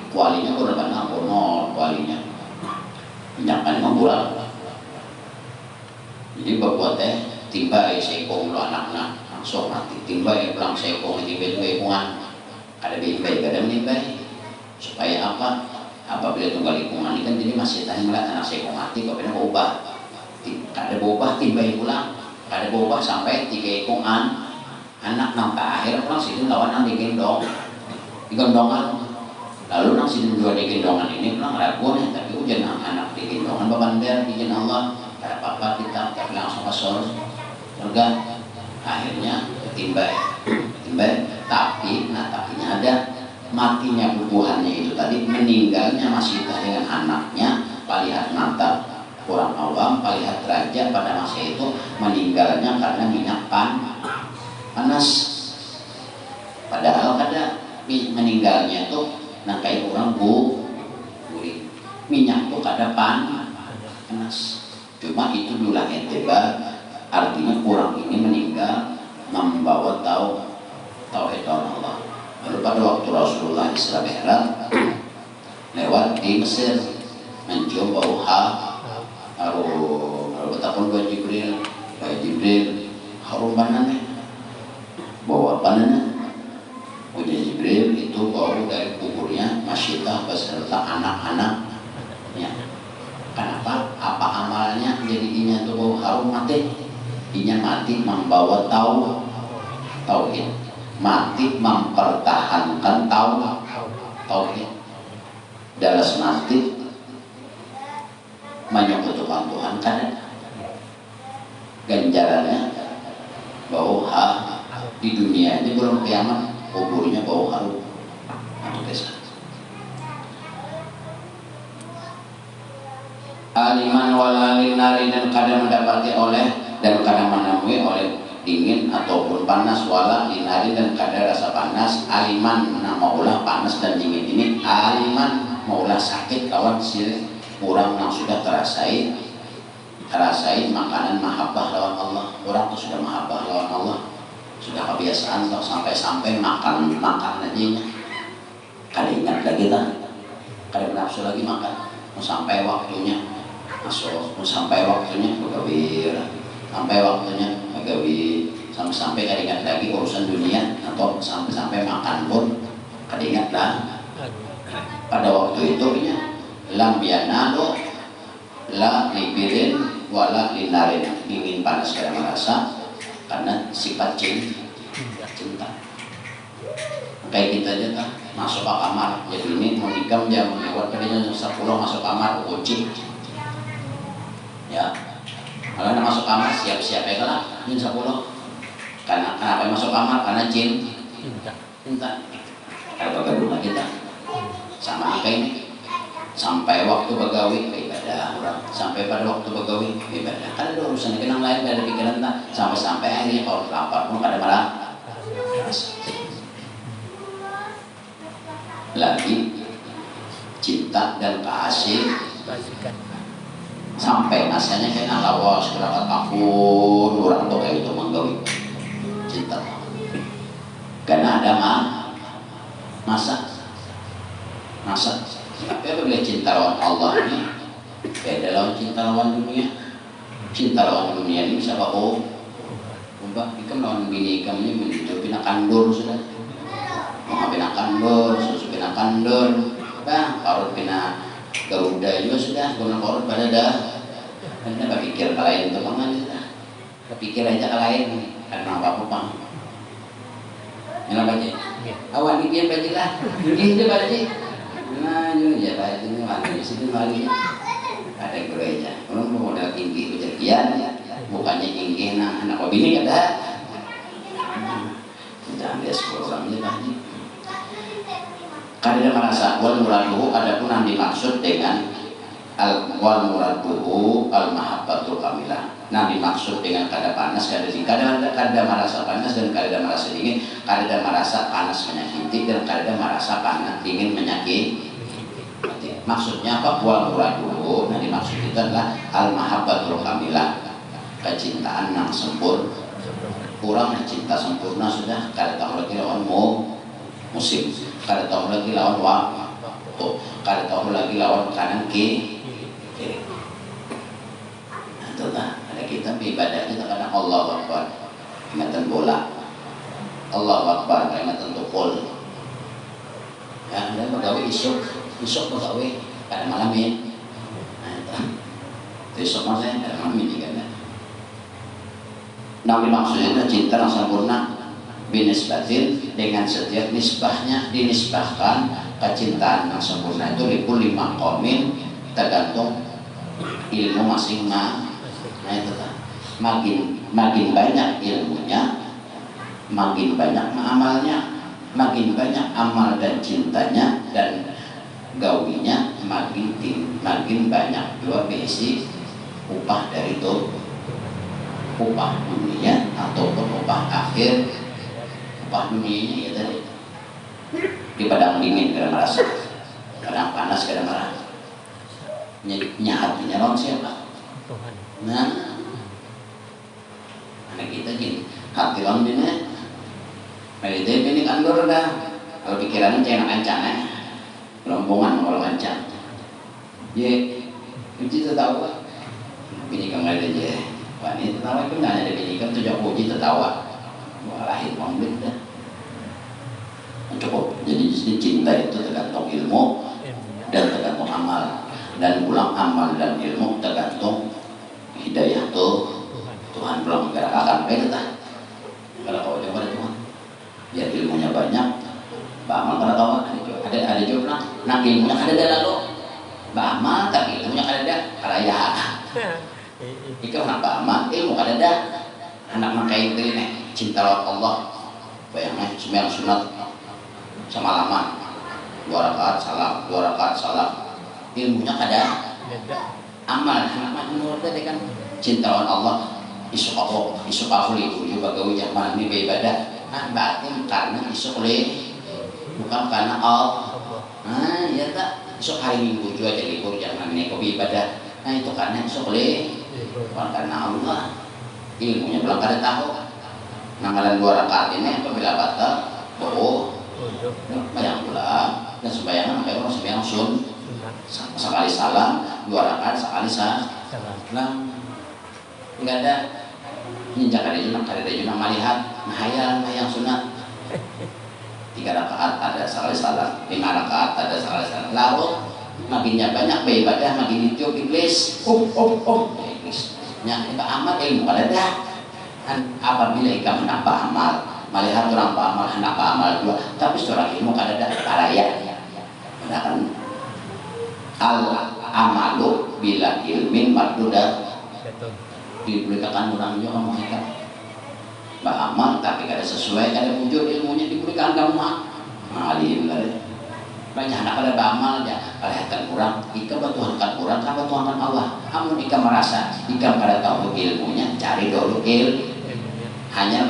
kualinya udah banyak bonol kualinya minyak kan membulat jadi bapak teh timbai seekong lo anak-anak langsung mati timbai pulang seekong timbai ada timbai kada timbai supaya apa apabila tunggal lingkungan ini kan jadi masih tanya melihat anak seekong mati kok pernah berubah kada berubah timbai pulang kada berubah sampai 3 ekong anak nampak akhir pulang situ lawan yang digendong digendongan lalu nang situ dua digendongan ini pulang ragu nih tapi ujian anak digendongan babander izin Allah ada apa-apa kita tapi langsung ke surga akhirnya timbai tapi tapinya ada matinya bubuhannya itu tadi meninggalnya masih dengan anaknya palihat mata orang awam palihat raja pada masa itu meninggalnya karena minyak panas padahal kada meninggalnya itu nah kayak orang gurih minyak itu kada panas cuma itu dulu etiba artinya orang ini meninggal membawa tauhid Allah lalu pada waktu Rasulullah Isra Mi'raj lewat di Mesir mencium bau harum lalu bertakun ke Jibril harum panannya bawa panannya punya Jibril itu bau dari kuburnya Masyidah beserta anak-anaknya kenapa? Apa amalnya jadi inya itu bau harum mati inya mati membawa tauhid mati mempertahankan tauhid dalam mati menyekutukan Tuhan kan ganjarannya bau di dunia ini belum kiamat kuburnya bau harum atau kesan aliman walalin nari dan kadang mendapati oleh dan kadang menemui oleh dingin ataupun panas wala linari dan kadar rasa panas aliman nama ulah panas dan dingin ini aliman maulah sakit kawan sih orang yang sudah terasai makanan mahabbah lawan Allah orang tuh sudah mahabbah lawan Allah sudah kebiasaan atau sampai makan aja kada ingat lagi kada nafsu lagi makan mau sampai waktunya begawir sampai waktunya agawi sampai kada ingat lagi urusan dunia atau sampai makan pun kada ingat lah pada waktu itu lam yanalo la libirin wala linarin ingin panas kada merasa karena sifat cinta kayak kita aja kan masuk ke kamar jadi ini mau nikam jam lewat tadinya 10 masuk kamar kucing ya kalau anda masuk kamar siap-siap ya lah jam 10 karena kenapa masuk kamar karena cinta kalau bagaimana kita sama kayak ini sampai waktu begawi ibadah orang sampai pada waktu begawi ibadah kan ada urusan kenang lain ada pikiran tak sampai akhirnya kalau lapar pun kada marah lagi cinta dan kasih sampai masanya kena lawas berapa tahun orang tuh kayak itu menggawi cinta karena ada masa tapi apabila cinta lawan Allah ini beda lawan cinta lawan dunia ini bisa ubah ikam lawan bini ikam ini menuju pina kandur sudah mau pina kandur susu pina kandur bang parut pina garuda juga sudah guna parut pada dah karena berpikir ke lain itu bang sudah berpikir aja ke lain karena apa bang yang baca awak ini dia baca lah dia baca nah ini ya baca ini mana di sini lagi ada gereja orang modal tinggi kejadian bukannya ingin anak bini ada jangan dia orangnya tadi karena merasa wal muraduhu adapun yang dimaksud dengan wal muraduhu al mahabbatul kamilah. Nah dimaksud dengan kada panas, kada dingin, kada merasa panas dan kada merasa dingin, kada merasa panas menyakiti dan kada merasa panas dingin menyakiti. Maksudnya apa? Wal muraduhu. Nah dimaksud itu adalah al mahabbatul kamilah, kecintaan yang sempurna. Kurang cinta sempurna sudah kada tahu lagi lawan musim, kada tahu lagi lawan waktu, kada tahu lagi lawan kanan kiri. Nah, itu lah. Ada kita ibadahnya kadang Allahu Akbar, ingatan bola, Allahu Akbar, ingatan tukul. Ya, dan pegawai isuk pegawai pada malam ya. Nah, itu isuk malam pada malam ini kan. Nah maksudnya cinta yang sempurna binisbatin dengan setiap nisbahnya dinisbahkan kecintaan yang sempurna itu lipul 5 komin tergantung ilmu masing-masing. Nah itu kan makin banyak ilmunya makin banyak amalnya, makin banyak amal dan cintanya dan gawinya makin banyak juga besi upah dari itu, upah dunia ataupun upah akhir. Upah dunianya ya tadi di padang dingin kada merasa, kadang panas kada marah, hatinya lawan siapa? Nah anak kita gini hati lawan bina meditasi ini kantor dah kalau pikirannya jangan ancang rombongan kalau ancang ye itu tahu bini kamu ada je wanita tertawa itu nggak ada binikan tuh jauh puji tertawa lahir konflik dah cukup. Jadi cinta itu tergantung ilmu dan tergantung amal, dan pulang amal dan ilmu tergantung hidayah tuh Tuhan belum menggerakkan kita kalau kau coba Tuhan biar ilmunya banyak beramal kalau tahu ada juga nak ilmunya ada lalu beramal tapi ilmunya ada karaya jika nak beramal ilmu ada anak makai itu nih cinta Allah bayangnya sembahyang sunat semalaman 2 rakaat salam ilmunya kada amal anak menurut tadi kan cinta Allah isuk aku itu juga gawe zaman ini beribadah berarti karena isuk bukan karena Allah. Nah ya tak isuk hari Minggu juga jadi libur zaman ini kau beribadah, nah itu karena isuk bukan karena Allah. Ilmunya belum kada tahu. Nanggalan 2 rakaat ini apabila batal bayang pula dan sembayangan kayak orang sembahyang sekali salam 2 rakaat sekali salam nggak ada ninjak ada junang melihat mahayal yang sunat 3 rakaat ada sekali salam 5 rakaat ada sekali salam lalu makinnya banyak beribadah makin ditiup iblis iblisnya kita amat ilmu pada dah apabila ikan menambah amal melihat orang amal menambah amal juga tapi seorang ilmu kada ada karaya kan al amalu bila ilmin mardudah diberikan orang juga kamu ikan beramal tapi kada sesuai kada muncul ilmunya diberikan kamu alim banyak anak pada beramal ya kelihatan kurang ika batuhankan kurang kan batuhankan Allah amun ika merasa ika kada tahu ilmunya cari dulu hanya